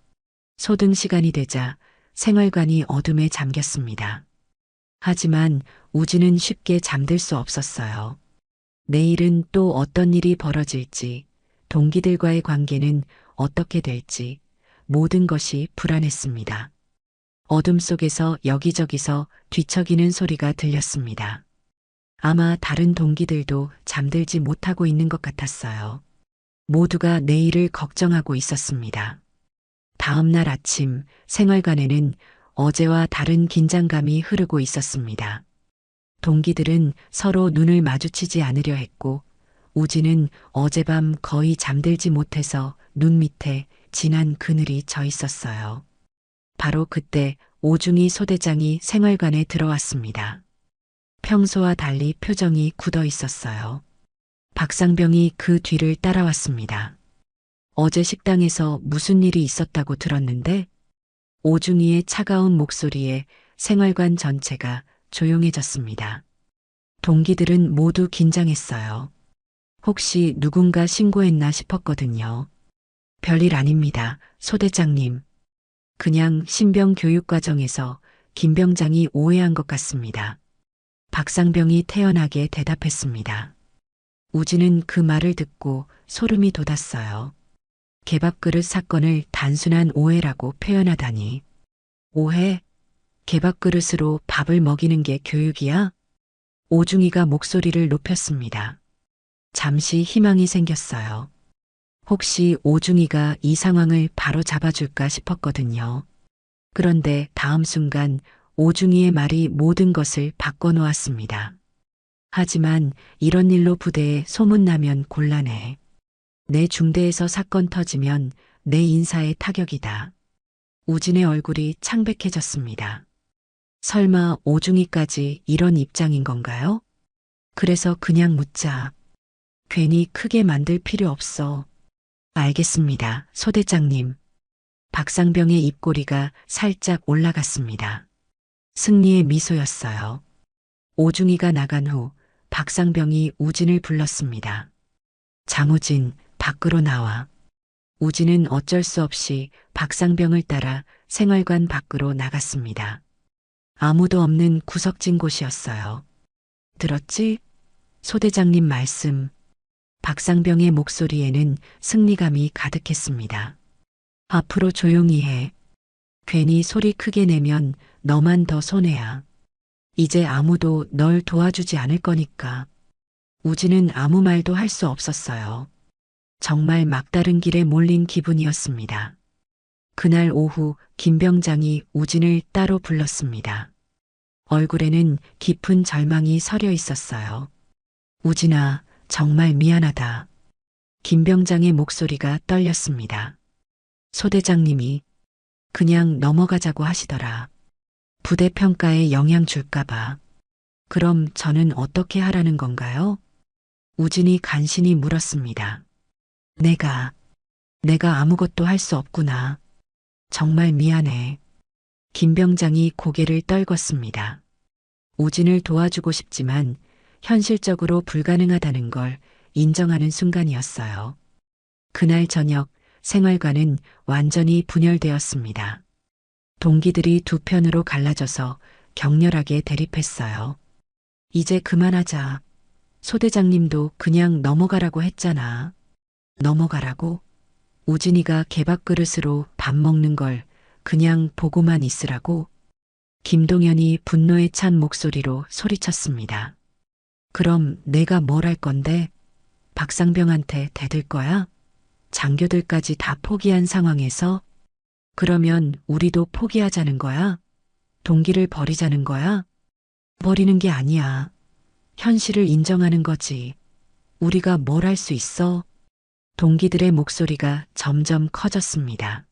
소등 시간이 되자 생활관이 어둠에 잠겼습니다. 하지만 우진은 쉽게 잠들 수 없었어요. 내일은 또 어떤 일이 벌어질지, 동기들과의 관계는 어떻게 될지 모든 것이 불안했습니다. 어둠 속에서 여기저기서 뒤척이는 소리가 들렸습니다. 아마 다른 동기들도 잠들지 못하고 있는 것 같았어요. 모두가 내일을 걱정하고 있었습니다. 다음 날 아침 생활관에는 어제와 다른 긴장감이 흐르고 있었습니다. 동기들은 서로 눈을 마주치지 않으려 했고 우진은 어젯밤 거의 잠들지 못해서 눈 밑에 진한 그늘이 져 있었어요. 바로 그때 오중희 소대장이 생활관에 들어왔습니다. 평소와 달리 표정이 굳어 있었어요. 박상병이 그 뒤를 따라왔습니다. 어제 식당에서 무슨 일이 있었다고 들었는데? 오중희의 차가운 목소리에 생활관 전체가 조용해졌습니다. 동기들은 모두 긴장했어요. 혹시 누군가 신고했나 싶었거든요. 별일 아닙니다, 소대장님. 그냥 신병 교육과정에서 김병장이 오해한 것 같습니다. 박상병이 태연하게 대답했습니다. 우진은 그 말을 듣고 소름이 돋았어요. 개밥그릇 사건을 단순한 오해라고 표현하다니. 오해? 개밥그릇으로 밥을 먹이는 게 교육이야? 오중이가 목소리를 높였습니다. 잠시 희망이 생겼어요. 혹시 오중이가 이 상황을 바로 잡아줄까 싶었거든요. 그런데 다음 순간 오중이의 말이 모든 것을 바꿔놓았습니다. 하지만 이런 일로 부대에 소문나면 곤란해. 내 중대에서 사건 터지면 내 인사에 타격이다. 우진의 얼굴이 창백해졌습니다. 설마 오중이까지 이런 입장인 건가요? 그래서 그냥 묻자. 괜히 크게 만들 필요 없어. 알겠습니다, 소대장님. 박상병의 입꼬리가 살짝 올라갔습니다. 승리의 미소였어요. 오중이가 나간 후 박상병이 우진을 불렀습니다. 장우진, 밖으로 나와. 우진은 어쩔 수 없이 박상병을 따라 생활관 밖으로 나갔습니다. 아무도 없는 구석진 곳이었어요. 들었지? 소대장님 말씀. 박상병의 목소리에는 승리감이 가득했습니다. 앞으로 조용히 해. 괜히 소리 크게 내면 너만 더 손해야. 이제 아무도 널 도와주지 않을 거니까. 우진은 아무 말도 할 수 없었어요. 정말 막다른 길에 몰린 기분이었습니다. 그날 오후 김병장이 우진을 따로 불렀습니다. 얼굴에는 깊은 절망이 서려 있었어요. 우진아, 정말 미안하다. 김병장의 목소리가 떨렸습니다. 소대장님이 그냥 넘어가자고 하시더라. 부대 평가에 영향 줄까봐. 그럼 저는 어떻게 하라는 건가요? 우진이 간신히 물었습니다. 내가 아무것도 할 수 없구나. 정말 미안해. 김병장이 고개를 떨궜습니다. 우진을 도와주고 싶지만 현실적으로 불가능하다는 걸 인정하는 순간이었어요. 그날 저녁 생활관은 완전히 분열되었습니다. 동기들이 두 편으로 갈라져서 격렬하게 대립했어요. 이제 그만하자. 소대장님도 그냥 넘어가라고 했잖아. 넘어가라고? 우진이가 개밥그릇으로 밥 먹는 걸 그냥 보고만 있으라고? 김동현이 분노에 찬 목소리로 소리쳤습니다. 그럼 내가 뭘 할 건데? 박상병한테 대들 거야? 장교들까지 다 포기한 상황에서? 그러면 우리도 포기하자는 거야? 동기를 버리자는 거야? 버리는 게 아니야. 현실을 인정하는 거지. 우리가 뭘 할 수 있어? 동기들의 목소리가 점점 커졌습니다.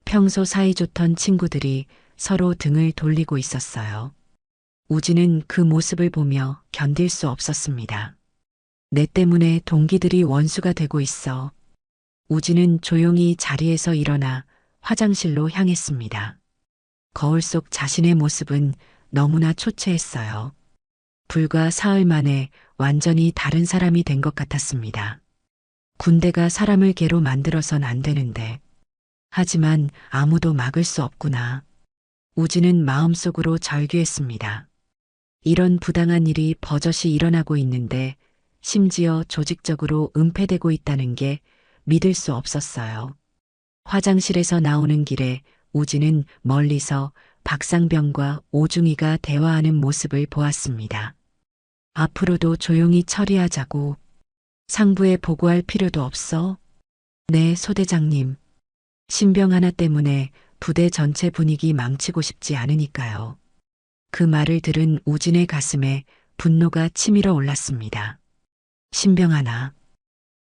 평소 사이좋던 친구들이 서로 등을 돌리고 있었어요. 우진은 그 모습을 보며 견딜 수 없었습니다. 내 때문에 동기들이 원수가 되고 있어. 우진은 조용히 자리에서 일어나 화장실로 향했습니다. 거울 속 자신의 모습은 너무나 초췌했어요. 불과 사흘 만에 완전히 다른 사람이 된 것 같았습니다. 군대가 사람을 개로 만들어선 안 되는데. 하지만 아무도 막을 수 없구나. 우진은 마음속으로 절규했습니다. 이런 부당한 일이 버젓이 일어나고 있는데 심지어 조직적으로 은폐되고 있다는 게 믿을 수 없었어요. 화장실에서 나오는 길에 우진은 멀리서 박상병과 오중이가 대화하는 모습을 보았습니다. 앞으로도 조용히 처리하자고. 상부에 보고할 필요도 없어? 네, 소대장님. 신병 하나 때문에 부대 전체 분위기 망치고 싶지 않으니까요. 그 말을 들은 우진의 가슴에 분노가 치밀어 올랐습니다. 신병 하나.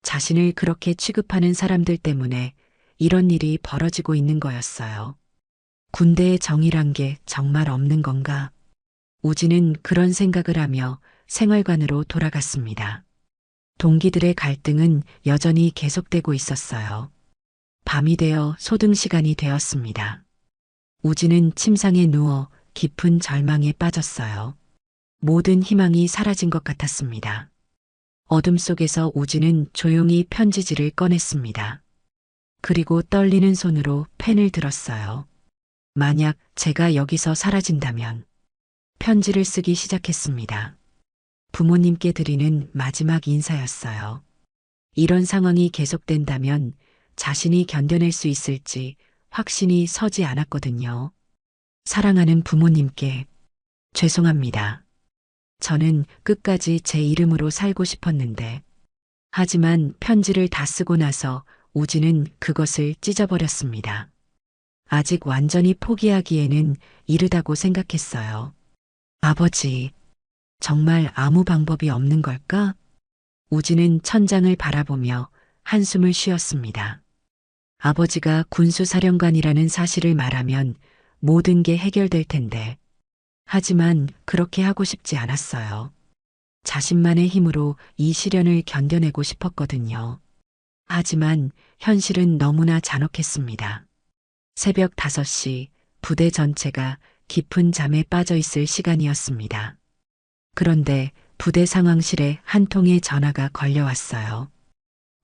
자신을 그렇게 취급하는 사람들 때문에 이런 일이 벌어지고 있는 거였어요. 군대의 정의란 게 정말 없는 건가? 우진은 그런 생각을 하며 생활관으로 돌아갔습니다. 동기들의 갈등은 여전히 계속되고 있었어요. 밤이 되어 소등 시간이 되었습니다. 우진은 침상에 누워 깊은 절망에 빠졌어요. 모든 희망이 사라진 것 같았습니다. 어둠 속에서 우진은 조용히 편지지를 꺼냈습니다. 그리고 떨리는 손으로 펜을 들었어요. 만약 제가 여기서 사라진다면. 편지를 쓰기 시작했습니다. 부모님께 드리는 마지막 인사였어요. 이런 상황이 계속된다면 자신이 견뎌낼 수 있을지 확신이 서지 않았거든요. 사랑하는 부모님께 죄송합니다. 저는 끝까지 제 이름으로 살고 싶었는데. 하지만 편지를 다 쓰고 나서 우진은 그것을 찢어버렸습니다. 아직 완전히 포기하기에는 이르다고 생각했어요. 아버지, 정말 아무 방법이 없는 걸까? 우진은 천장을 바라보며 한숨을 쉬었습니다. 아버지가 군수사령관이라는 사실을 말하면 모든 게 해결될 텐데. 하지만 그렇게 하고 싶지 않았어요. 자신만의 힘으로 이 시련을 견뎌내고 싶었거든요. 하지만 현실은 너무나 잔혹했습니다. 새벽 5시 부대 전체가 깊은 잠에 빠져 있을 시간이었습니다. 그런데 부대 상황실에 한 통의 전화가 걸려왔어요.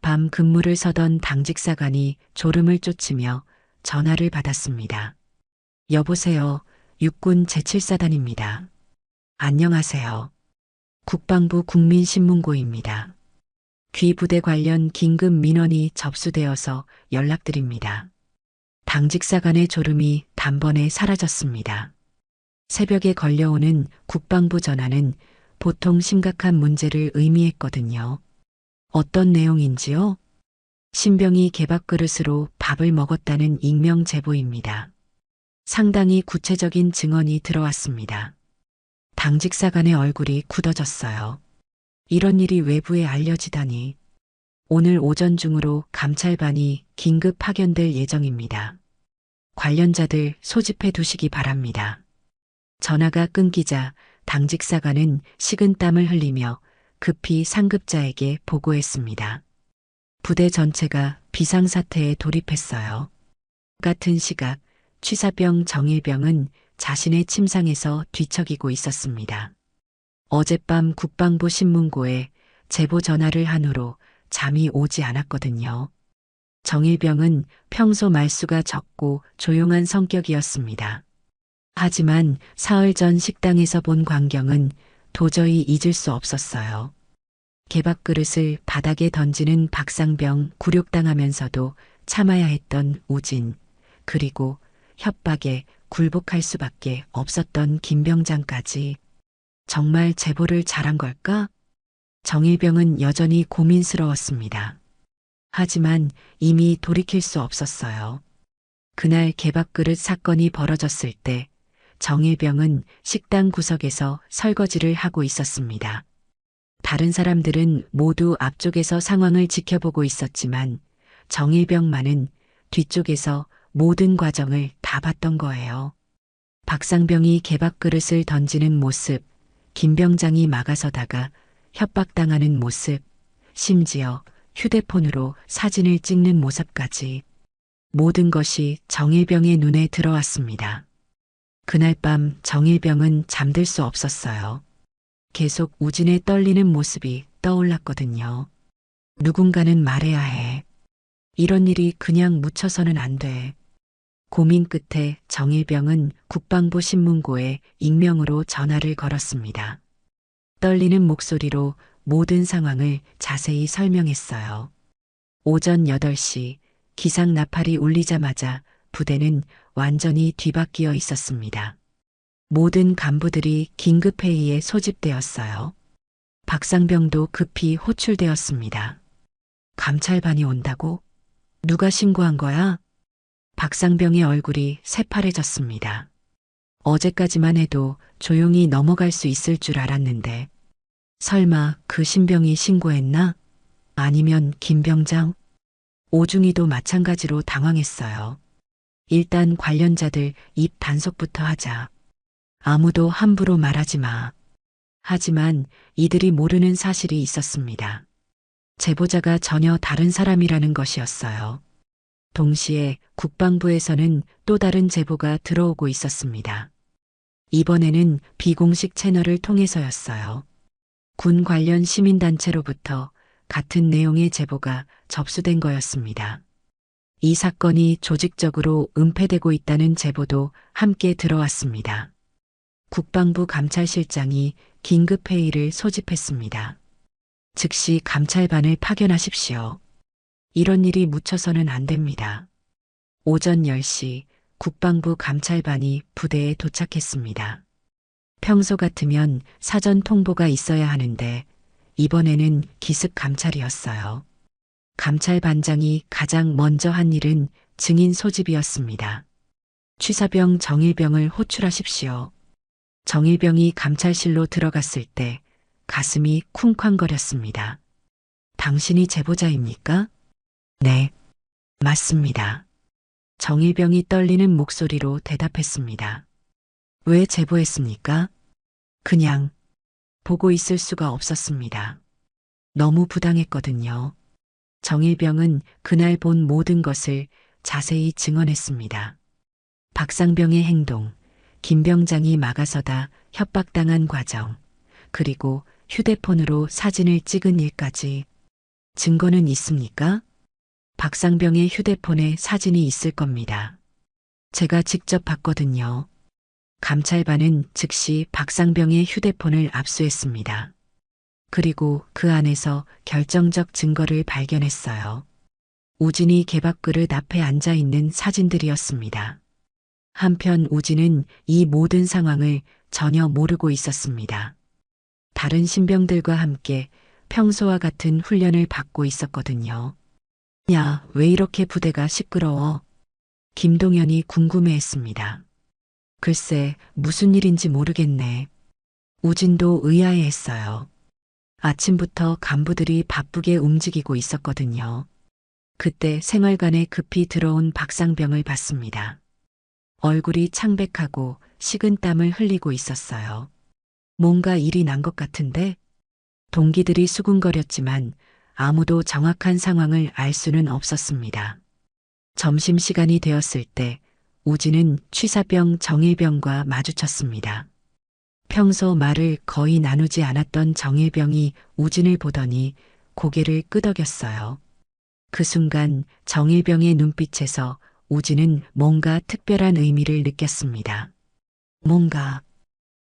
밤 근무를 서던 당직사관이 졸음을 쫓으며 전화를 받았습니다. 여보세요. 육군 제7사단입니다. 안녕하세요. 국방부 국민신문고입니다. 귀 부대 관련 긴급 민원이 접수되어서 연락드립니다. 당직사관의 졸음이 단번에 사라졌습니다. 새벽에 걸려오는 국방부 전화는 보통 심각한 문제를 의미했거든요. 어떤 내용인지요? 신병이 개밥그릇으로 밥을 먹었다는 익명 제보입니다. 상당히 구체적인 증언이 들어왔습니다. 당직사관의 얼굴이 굳어졌어요. 이런 일이 외부에 알려지다니. 오늘 오전 중으로 감찰반이 긴급 파견될 예정입니다. 관련자들 소집해 두시기 바랍니다. 전화가 끊기자 당직사관은 식은땀을 흘리며 급히 상급자에게 보고했습니다. 부대 전체가 비상사태에 돌입했어요. 같은 시각 취사병 정일병은 자신의 침상에서 뒤척이고 있었습니다. 어젯밤 국방부 신문고에 제보 전화를 한 후로 잠이 오지 않았거든요. 정일병은 평소 말수가 적고 조용한 성격이었습니다. 하지만 사흘 전 식당에서 본 광경은 도저히 잊을 수 없었어요. 개밥그릇을 바닥에 던지는 박상병 굴욕당하면서도 참아야 했던 우진, 그리고 협박에 굴복할 수밖에 없었던 김병장까지. 정말 제보를 잘한 걸까? 정일병은 여전히 고민스러웠습니다. 하지만 이미 돌이킬 수 없었어요. 그날 개밥그릇 사건이 벌어졌을 때 정일병은 식당 구석에서 설거지를 하고 있었습니다. 다른 사람들은 모두 앞쪽에서 상황을 지켜보고 있었지만 정일병만은 뒤쪽에서 모든 과정을 다 봤던 거예요. 박상병이 개밥그릇을 던지는 모습, 김병장이 막아서다가 협박당하는 모습, 심지어 휴대폰으로 사진을 찍는 모습까지 모든 것이 정일병의 눈에 들어왔습니다. 그날 밤 정일병은 잠들 수 없었어요. 계속 우진의 떨리는 모습이 떠올랐거든요. 누군가는 말해야 해. 이런 일이 그냥 묻혀서는 안 돼. 고민 끝에 정일병은 국방부 신문고에 익명으로 전화를 걸었습니다. 떨리는 목소리로 모든 상황을 자세히 설명했어요. 오전 8시 기상 나팔이 울리자마자 부대는 완전히 뒤바뀌어 있었습니다. 모든 간부들이 긴급회의에 소집되었어요. 박상병도 급히 호출되었습니다. 감찰반이 온다고? 누가 신고한 거야? 박상병의 얼굴이 새파래졌습니다. 어제까지만 해도 조용히 넘어갈 수 있을 줄 알았는데 설마 그 신병이 신고했나? 아니면 김병장? 오중이도 마찬가지로 당황했어요. 일단 관련자들 입 단속부터 하자. 아무도 함부로 말하지 마. 하지만 이들이 모르는 사실이 있었습니다. 제보자가 전혀 다른 사람이라는 것이었어요. 동시에 국방부에서는 또 다른 제보가 들어오고 있었습니다. 이번에는 비공식 채널을 통해서였어요. 군 관련 시민단체로부터 같은 내용의 제보가 접수된 거였습니다. 이 사건이 조직적으로 은폐되고 있다는 제보도 함께 들어왔습니다. 국방부 감찰실장이 긴급회의를 소집했습니다. 즉시 감찰반을 파견하십시오. 이런 일이 묻혀서는 안 됩니다. 오전 10시 국방부 감찰반이 부대에 도착했습니다. 평소 같으면 사전 통보가 있어야 하는데 이번에는 기습 감찰이었어요. 감찰반장이 가장 먼저 한 일은 증인 소집이었습니다. 취사병 정일병을 호출하십시오. 정일병이 감찰실로 들어갔을 때 가슴이 쿵쾅거렸습니다. 당신이 제보자입니까? 네, 맞습니다. 정일병이 떨리는 목소리로 대답했습니다. 왜 제보했습니까? 그냥 보고 있을 수가 없었습니다. 너무 부당했거든요. 정일병은 그날 본 모든 것을 자세히 증언했습니다. 박상병의 행동, 김병장이 막아서다 협박당한 과정, 그리고 휴대폰으로 사진을 찍은 일까지. 증거는 있습니까? 박상병의 휴대폰에 사진이 있을 겁니다. 제가 직접 봤거든요. 감찰반은 즉시 박상병의 휴대폰을 압수했습니다. 그리고 그 안에서 결정적 증거를 발견했어요. 우진이 개밥그릇 앞에 앉아 있는 사진들이었습니다. 한편 우진은 이 모든 상황을 전혀 모르고 있었습니다. 다른 신병들과 함께 평소와 같은 훈련을 받고 있었거든요. 야, 왜 이렇게 부대가 시끄러워? 김동현이 궁금해했습니다. 글쎄, 무슨 일인지 모르겠네. 우진도 의아해했어요. 아침부터 간부들이 바쁘게 움직이고 있었거든요. 그때 생활관에 급히 들어온 박상병을 봤습니다. 얼굴이 창백하고 식은땀을 흘리고 있었어요. 뭔가 일이 난 것 같은데? 동기들이 수군거렸지만 아무도 정확한 상황을 알 수는 없었습니다. 점심시간이 되었을 때 우진은 취사병 정일병과 마주쳤습니다. 평소 말을 거의 나누지 않았던 정일병이 우진을 보더니 고개를 끄덕였어요. 그 순간 정일병의 눈빛에서 우진은 뭔가 특별한 의미를 느꼈습니다. 뭔가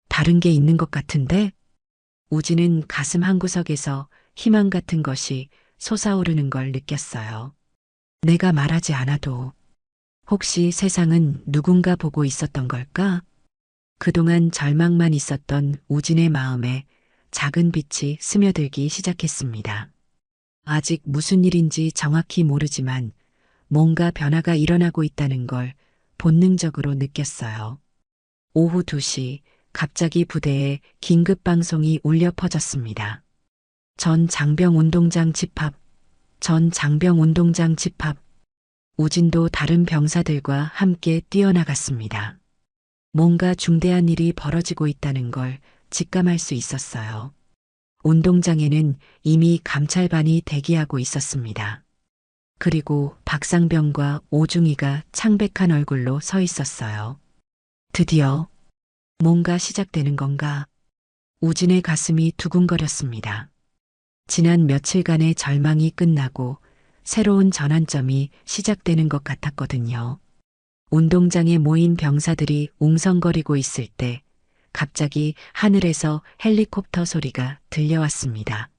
다른 게 있는 것 같은데? 우진은 가슴 한구석에서 희망 같은 것이 솟아오르는 걸 느꼈어요. 내가 말하지 않아도 혹시 세상은 누군가 보고 있었던 걸까? 그동안 절망만 있었던 우진의 마음에 작은 빛이 스며들기 시작했습니다. 아직 무슨 일인지 정확히 모르지만 뭔가 변화가 일어나고 있다는 걸 본능적으로 느꼈어요. 오후 2시 갑자기 부대에 긴급 방송이 울려 퍼졌습니다. 전 장병 운동장 집합. 우진도 다른 병사들과 함께 뛰어나갔습니다. 뭔가 중대한 일이 벌어지고 있다는 걸 직감할 수 있었어요. 운동장에는 이미 감찰반이 대기하고 있었습니다. 그리고 박상병과 오중이가 창백한 얼굴로 서 있었어요. 드디어 뭔가 시작되는 건가? 우진의 가슴이 두근거렸습니다. 지난 며칠간의 절망이 끝나고 새로운 전환점이 시작되는 것 같았거든요. 운동장에 모인 병사들이 웅성거리고 있을 때 갑자기 하늘에서 헬리콥터 소리가 들려왔습니다.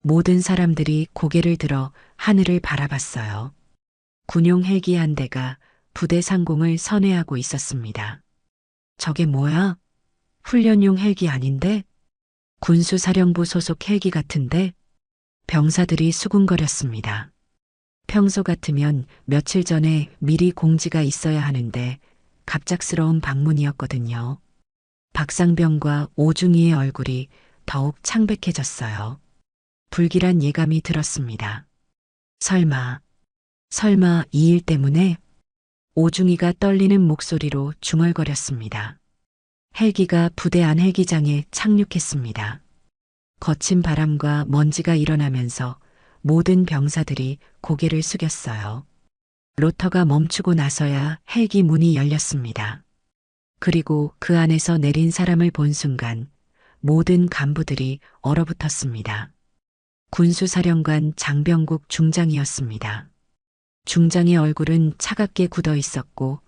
모든 사람들이 고개를 들어 하늘을 바라봤어요. 군용 헬기 한 대가 부대 상공을 선회하고 있었습니다. 저게 뭐야? 훈련용 헬기 아닌데? 군수사령부 소속 헬기 같은데? 병사들이 수군거렸습니다. 평소 같으면 며칠 전에 미리 공지가 있어야 하는데 갑작스러운 방문이었거든요. 박상병과 오중이의 얼굴이 더욱 창백해졌어요. 불길한 예감이 들었습니다. 설마 이 일 때문에? 오중이가 떨리는 목소리로 중얼거렸습니다. 헬기가 부대 안 헬기장에 착륙했습니다. 거친 바람과 먼지가 일어나면서 모든 병사들이 고개를 숙였어요. 로터가 멈추고 나서야 헬기 문이 열렸습니다. 그리고 그 안에서 내린 사람을 본 순간 모든 간부들이 얼어붙었습니다. 군수사령관 장병국 중장이었습니다. 중장의 얼굴은 차갑게 굳어 있었고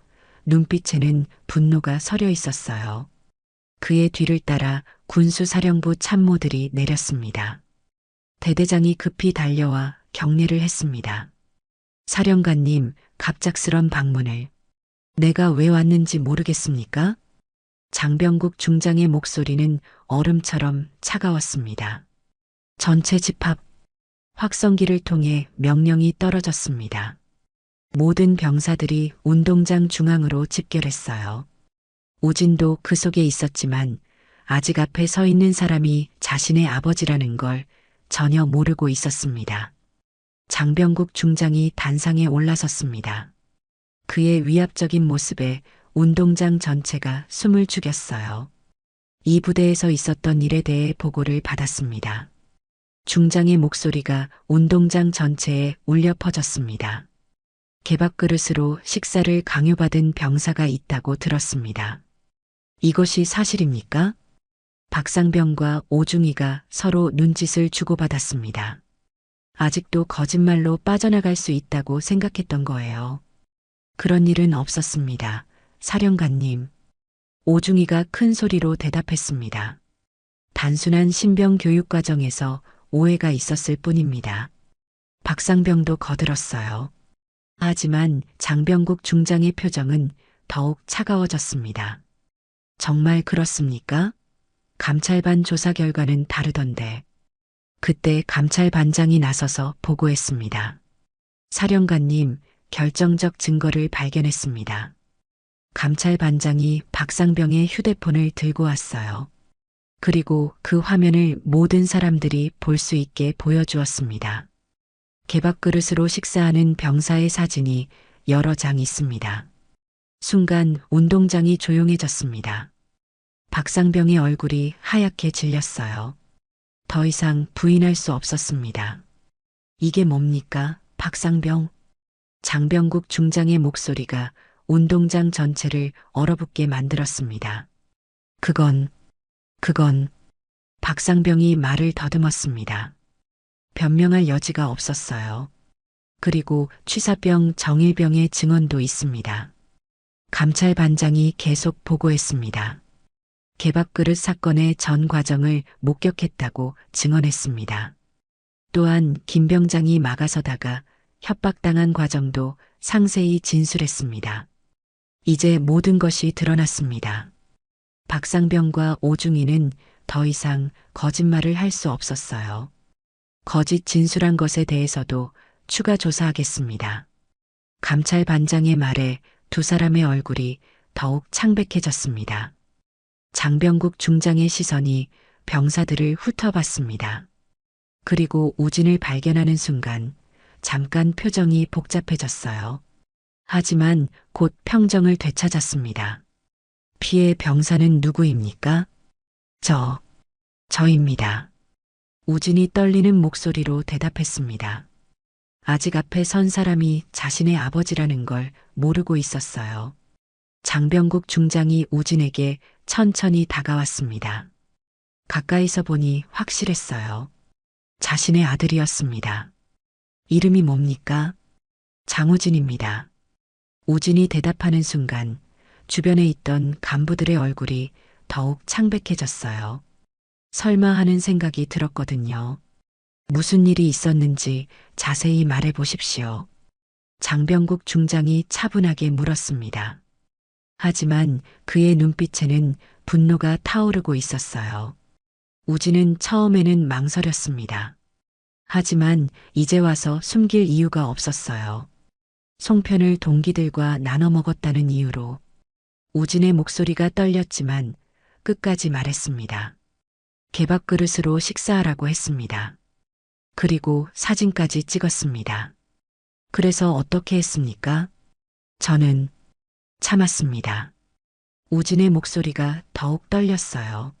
눈빛에는 분노가 서려 있었어요. 그의 뒤를 따라 군수사령부 참모들이 내렸습니다. 대대장이 급히 달려와 격례를 했습니다. 사령관님, 갑작스런 방문을. 내가 왜 왔는지 모르겠습니까? 장병국 중장의 목소리는 얼음처럼 차가웠습니다. 전체 집합. 확성기를 통해 명령이 떨어졌습니다. 모든 병사들이 운동장 중앙으로 집결했어요. 우진도 그 속에 있었지만 아직 앞에 서 있는 사람이 자신의 아버지라는 걸 전혀 모르고 있었습니다. 장병국 중장이 단상에 올라섰습니다. 그의 위압적인 모습에 운동장 전체가 숨을 죽였어요. 이 부대에서 있었던 일에 대해 보고를 받았습니다. 중장의 목소리가 운동장 전체에 울려 퍼졌습니다. 개밥그릇으로 식사를 강요받은 병사가 있다고 들었습니다. 이것이 사실입니까? 박상병과 오중이가 서로 눈짓을 주고받았습니다. 아직도 거짓말로 빠져나갈 수 있다고 생각했던 거예요. 그런 일은 없었습니다. 사령관님. 오중이가 큰 소리로 대답했습니다. 단순한 신병 교육 과정에서 오해가 있었을 뿐입니다. 박상병도 거들었어요. 하지만 장병국 중장의 표정은 더욱 차가워졌습니다. 정말 그렇습니까? 감찰반 조사 결과는 다르던데. 그때 감찰반장이 나서서 보고했습니다. 사령관님, 결정적 증거를 발견했습니다. 감찰반장이 박상병의 휴대폰을 들고 왔어요. 그리고 그 화면을 모든 사람들이 볼 수 있게 보여주었습니다. 개밥그릇으로 식사하는 병사의 사진이 여러 장 있습니다. 순간 운동장이 조용해졌습니다. 박상병의 얼굴이 하얗게 질렸어요. 더 이상 부인할 수 없었습니다. 이게 뭡니까, 박상병? 장병국 중장의 목소리가 운동장 전체를 얼어붙게 만들었습니다. 그건 박상병이 말을 더듬었습니다. 변명할 여지가 없었어요. 그리고 취사병 정일병의 증언도 있습니다. 감찰반장이 계속 보고했습니다. 개밥그릇 사건의 전 과정을 목격했다고 증언했습니다. 또한 김 병장이 막아서다가 협박당한 과정도 상세히 진술했습니다. 이제 모든 것이 드러났습니다. 박상병과 오중이는 더 이상 거짓말을 할 수 없었어요. 거짓 진술한 것에 대해서도 추가 조사하겠습니다. 감찰반장의 말에 두 사람의 얼굴이 더욱 창백해졌습니다. 장병국 중장의 시선이 병사들을 훑어봤습니다. 그리고 우진을 발견하는 순간 잠깐 표정이 복잡해졌어요. 하지만 곧 평정을 되찾았습니다. 피해 병사는 누구입니까? 저입니다. 우진이 떨리는 목소리로 대답했습니다. 아직 앞에 선 사람이 자신의 아버지라는 걸 모르고 있었어요. 장병국 중장이 우진에게 천천히 다가왔습니다. 가까이서 보니 확실했어요. 자신의 아들이었습니다. 이름이 뭡니까? 장우진입니다. 우진이 대답하는 순간 주변에 있던 간부들의 얼굴이 더욱 창백해졌어요. 설마 하는 생각이 들었거든요. 무슨 일이 있었는지 자세히 말해 보십시오. 장병국 중장이 차분하게 물었습니다. 하지만 그의 눈빛에는 분노가 타오르고 있었어요. 우진은 처음에는 망설였습니다. 하지만 이제 와서 숨길 이유가 없었어요. 송편을 동기들과 나눠 먹었다는 이유로. 우진의 목소리가 떨렸지만 끝까지 말했습니다. 개밥그릇으로 식사하라고 했습니다. 그리고 사진까지 찍었습니다. 그래서 어떻게 했습니까? 저는 참았습니다. 우진의 목소리가 더욱 떨렸어요.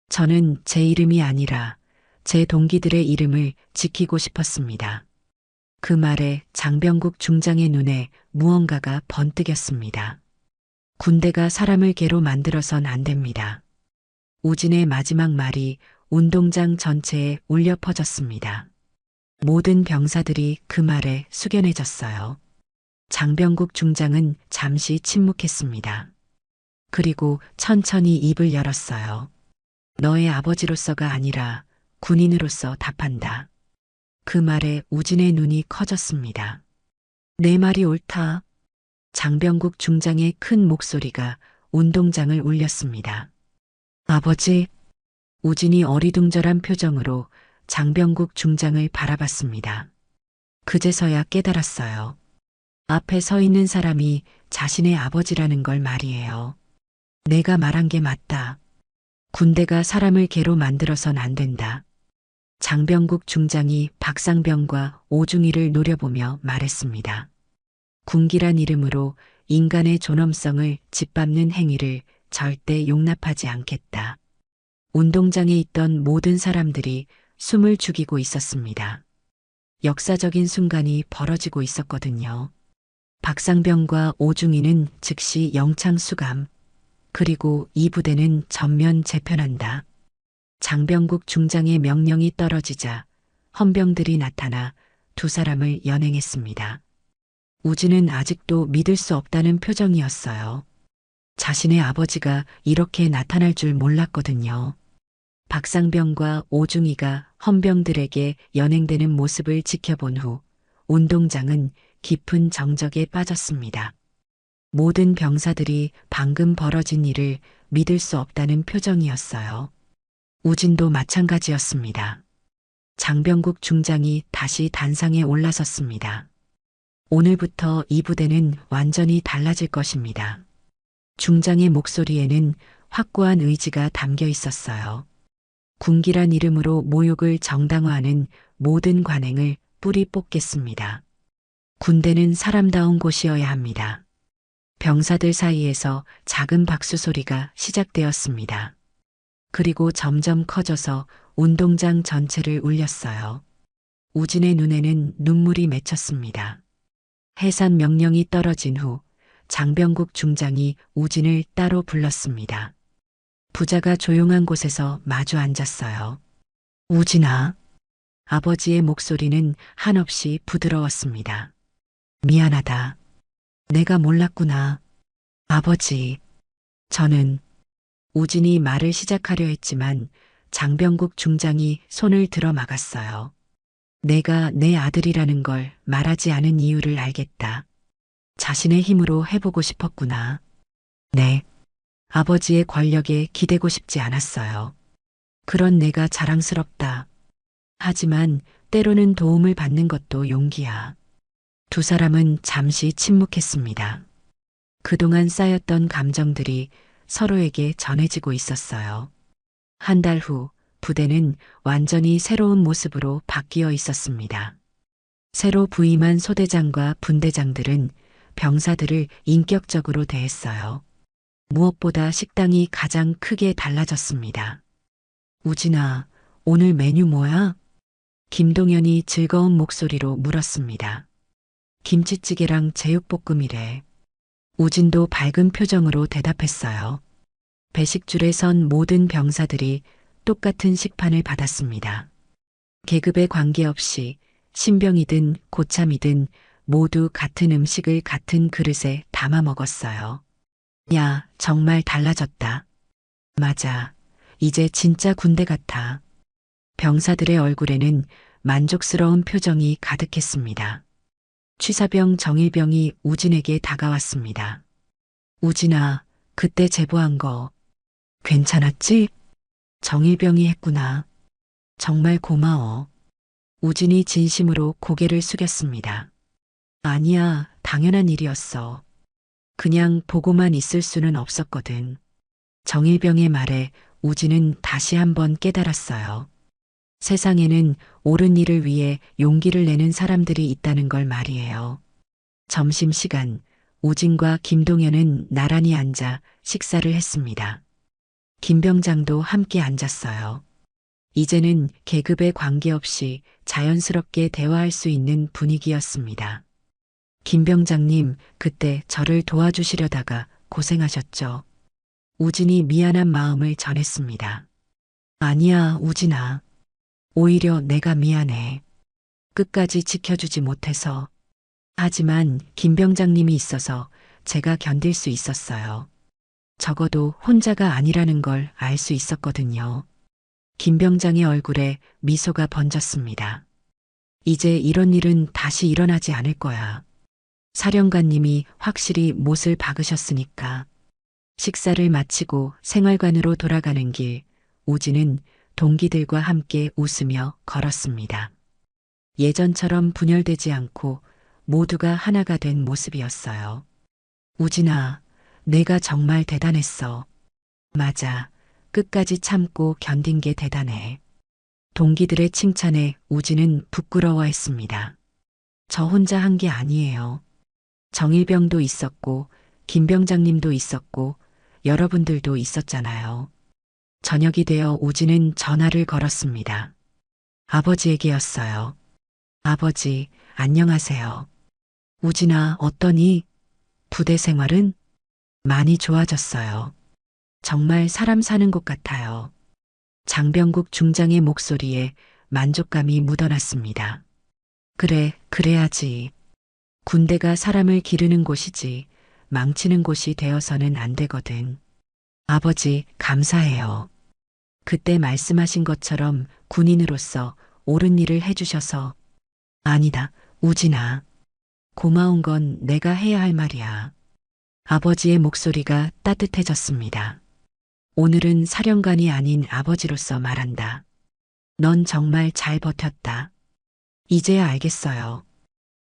저는 제 이름이 아니라 제 동기들의 이름을 지키고 싶었습니다. 그 말에 장병국 중장의 눈에 무언가가 번뜩였습니다. 군대가 사람을 개로 만들어선 안 됩니다. 우진의 마지막 말이 운동장 전체에 울려 퍼졌습니다. 모든 병사들이 그 말에 숙연해졌어요. 장병국 중장은 잠시 침묵했습니다. 그리고 천천히 입을 열었어요. 너의 아버지로서가 아니라 군인으로서 답한다. 그 말에 우진의 눈이 커졌습니다. 내 말이 옳다. 장병국 중장의 큰 목소리가 운동장을 울렸습니다. 아버지, 우진이 어리둥절한 표정으로 장병국 중장을 바라봤습니다. 그제서야 깨달았어요. 앞에 서 있는 사람이 자신의 아버지라는 걸 말이에요. 내가 말한 게 맞다. 군대가 사람을 개로 만들어선 안 된다. 장병국 중장이 박상병과 오중이를 노려보며 말했습니다. 군기란 이름으로 인간의 존엄성을 짓밟는 행위를 절대 용납하지 않겠다. 운동장에 있던 모든 사람들이 숨을 죽이고 있었습니다. 역사적인 순간이 벌어지고 있었거든요. 박상병과 오중이는 즉시 영창 수감, 그리고 이 부대는 전면 재편한다. 장병국 중장의 명령이 떨어지자 헌병들이 나타나 두 사람을 연행했습니다. 우진은 아직도 믿을 수 없다는 표정이었어요. 자신의 아버지가 이렇게 나타날 줄 몰랐거든요. 박상병과 오중이가 헌병들에게 연행되는 모습을 지켜본 후 운동장은 깊은 정적에 빠졌습니다. 모든 병사들이 방금 벌어진 일을 믿을 수 없다는 표정이었어요. 우진도 마찬가지였습니다. 장병국 중장이 다시 단상에 올라섰습니다. 오늘부터 이 부대는 완전히 달라질 것입니다. 중장의 목소리에는 확고한 의지가 담겨 있었어요. 군기란 이름으로 모욕을 정당화하는 모든 관행을 뿌리 뽑겠습니다. 군대는 사람다운 곳이어야 합니다. 병사들 사이에서 작은 박수 소리가 시작되었습니다. 그리고 점점 커져서 운동장 전체를 울렸어요. 우진의 눈에는 눈물이 맺혔습니다. 해산 명령이 떨어진 후 장병국 중장이 우진을 따로 불렀습니다. 부자가 조용한 곳에서 마주 앉았어요. 우진아. 아버지의 목소리는 한없이 부드러웠습니다. 미안하다. 내가 몰랐구나. 아버지. 저는 우진이 말을 시작하려 했지만 장병국 중장이 손을 들어 막았어요. 내가 내 아들이라는 걸 말하지 않은 이유를 알겠다. 자신의 힘으로 해보고 싶었구나. 네. 아버지의 권력에 기대고 싶지 않았어요. 그런 내가 자랑스럽다. 하지만 때로는 도움을 받는 것도 용기야. 두 사람은 잠시 침묵했습니다. 그동안 쌓였던 감정들이 서로에게 전해지고 있었어요. 한 달 후 부대는 완전히 새로운 모습으로 바뀌어 있었습니다. 새로 부임한 소대장과 분대장들은 병사들을 인격적으로 대했어요. 무엇보다 식당이 가장 크게 달라졌습니다. 우진아, 오늘 메뉴 뭐야? 김동현이 즐거운 목소리로 물었습니다. 김치찌개랑 제육볶음이래. 우진도 밝은 표정으로 대답했어요. 배식줄에 선 모든 병사들이 똑같은 식판을 받았습니다. 계급에 관계없이 신병이든 고참이든 모두 같은 음식을 같은 그릇에 담아 먹었어요. 야, 정말 달라졌다. 맞아. 이제 진짜 군대 같아. 병사들의 얼굴에는 만족스러운 표정이 가득했습니다. 취사병 정일병이 우진에게 다가왔습니다. 우진아, 그때 제보한 거 괜찮았지? 정일병이 했구나. 정말 고마워. 우진이 진심으로 고개를 숙였습니다. 아니야, 당연한 일이었어. 그냥 보고만 있을 수는 없었거든. 정일병의 말에 우진은 다시 한번 깨달았어요. 세상에는 옳은 일을 위해 용기를 내는 사람들이 있다는 걸 말이에요. 점심시간, 우진과 김동현은 나란히 앉아 식사를 했습니다. 김병장도 함께 앉았어요. 이제는 계급에 관계없이 자연스럽게 대화할 수 있는 분위기였습니다. 김병장님, 그때 저를 도와주시려다가 고생하셨죠. 우진이 미안한 마음을 전했습니다. 아니야, 우진아. 오히려 내가 미안해. 끝까지 지켜주지 못해서. 하지만 김병장님이 있어서 제가 견딜 수 있었어요. 적어도 혼자가 아니라는 걸 알 수 있었거든요. 김병장의 얼굴에 미소가 번졌습니다. 이제 이런 일은 다시 일어나지 않을 거야. 사령관님이 확실히 못을 박으셨으니까. 식사를 마치고 생활관으로 돌아가는 길, 우진은 동기들과 함께 웃으며 걸었습니다. 예전처럼 분열되지 않고 모두가 하나가 된 모습이었어요. 우진아, 내가 정말 대단했어. 맞아. 끝까지 참고 견딘 게 대단해. 동기들의 칭찬에 우진은 부끄러워했습니다. 저 혼자 한 게 아니에요. 정일병도 있었고, 김병장님도 있었고, 여러분들도 있었잖아요. 저녁이 되어 우진은 전화를 걸었습니다. 아버지에게였어요. 아버지, 안녕하세요. 우진아, 어떠니? 부대 생활은? 많이 좋아졌어요. 정말 사람 사는 곳 같아요. 장병국 중장의 목소리에 만족감이 묻어났습니다. 그래, 그래야지. 군대가 사람을 기르는 곳이지 망치는 곳이 되어서는 안 되거든. 아버지, 감사해요. 그때 말씀하신 것처럼 군인으로서 옳은 일을 해주셔서. 아니다, 우진아. 고마운 건 내가 해야 할 말이야. 아버지의 목소리가 따뜻해졌습니다. 오늘은 사령관이 아닌 아버지로서 말한다. 넌 정말 잘 버텼다. 이제야 알겠어요.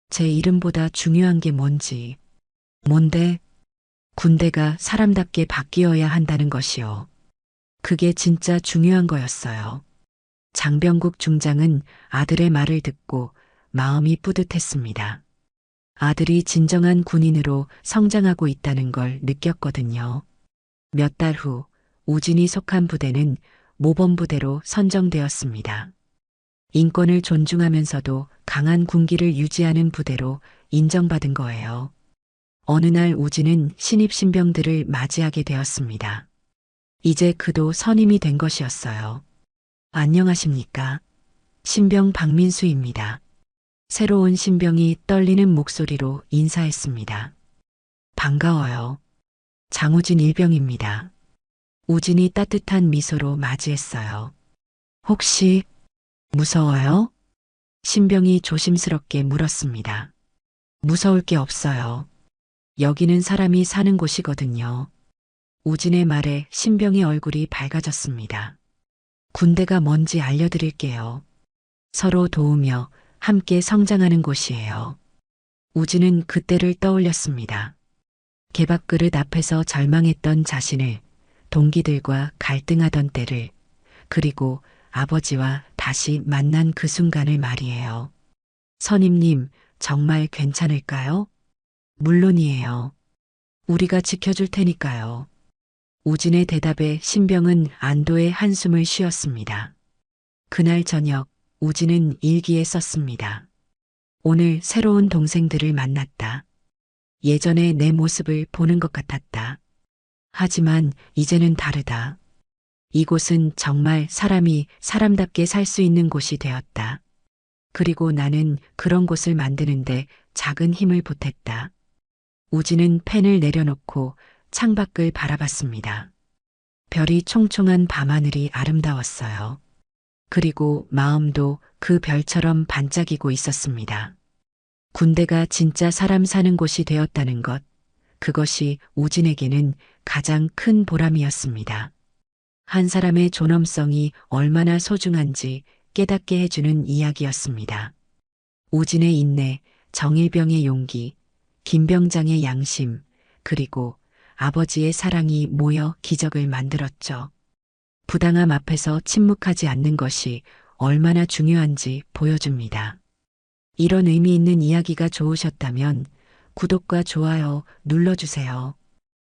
제 이름보다 중요한 게 뭔지. 뭔데? 군대가 사람답게 바뀌어야 한다는 것이요. 그게 진짜 중요한 거였어요. 장병국 중장은 아들의 말을 듣고 마음이 뿌듯했습니다. 아들이 진정한 군인으로 성장하고 있다는 걸 느꼈거든요. 몇 달 후 우진이 속한 부대는 모범부대로 선정되었습니다. 인권을 존중하면서도 강한 군기를 유지하는 부대로 인정받은 거예요. 어느 날 우진은 신입 신병들을 맞이하게 되었습니다. 이제 그도 선임이 된 것이었어요. 안녕하십니까? 신병 박민수입니다. 새로운 신병이 떨리는 목소리로 인사했습니다. 반가워요. 장우진 일병입니다. 우진이 따뜻한 미소로 맞이했어요. 혹시 무서워요? 신병이 조심스럽게 물었습니다. 무서울 게 없어요. 여기는 사람이 사는 곳이거든요. 우진의 말에 신병의 얼굴이 밝아졌습니다. 군대가 뭔지 알려드릴게요. 서로 도우며 함께 성장하는 곳이에요. 우진은 그때를 떠올렸습니다. 개밥그릇 앞에서 절망했던 자신을, 동기들과 갈등하던 때를, 그리고 아버지와 다시 만난 그 순간을 말이에요. 선임님, 정말 괜찮을까요? 물론이에요. 우리가 지켜줄 테니까요. 우진의 대답에 신병은 안도의 한숨을 쉬었습니다. 그날 저녁 우진은 일기에 썼습니다. 오늘 새로운 동생들을 만났다. 예전에 내 모습을 보는 것 같았다. 하지만 이제는 다르다. 이곳은 정말 사람이 사람답게 살 수 있는 곳이 되었다. 그리고 나는 그런 곳을 만드는데 작은 힘을 보탰다. 우진은 펜을 내려놓고 창밖을 바라봤습니다. 별이 총총한 밤하늘이 아름다웠어요. 그리고 마음도 그 별처럼 반짝이고 있었습니다. 군대가 진짜 사람 사는 곳이 되었다는 것, 그것이 우진에게는 가장 큰 보람이었습니다. 한 사람의 존엄성이 얼마나 소중한지 깨닫게 해주는 이야기였습니다. 우진의 인내, 정일병의 용기, 김병장의 양심, 그리고 아버지의 사랑이 모여 기적을 만들었죠. 부당함 앞에서 침묵하지 않는 것이 얼마나 중요한지 보여줍니다. 이런 의미 있는 이야기가 좋으셨다면 구독과 좋아요 눌러주세요.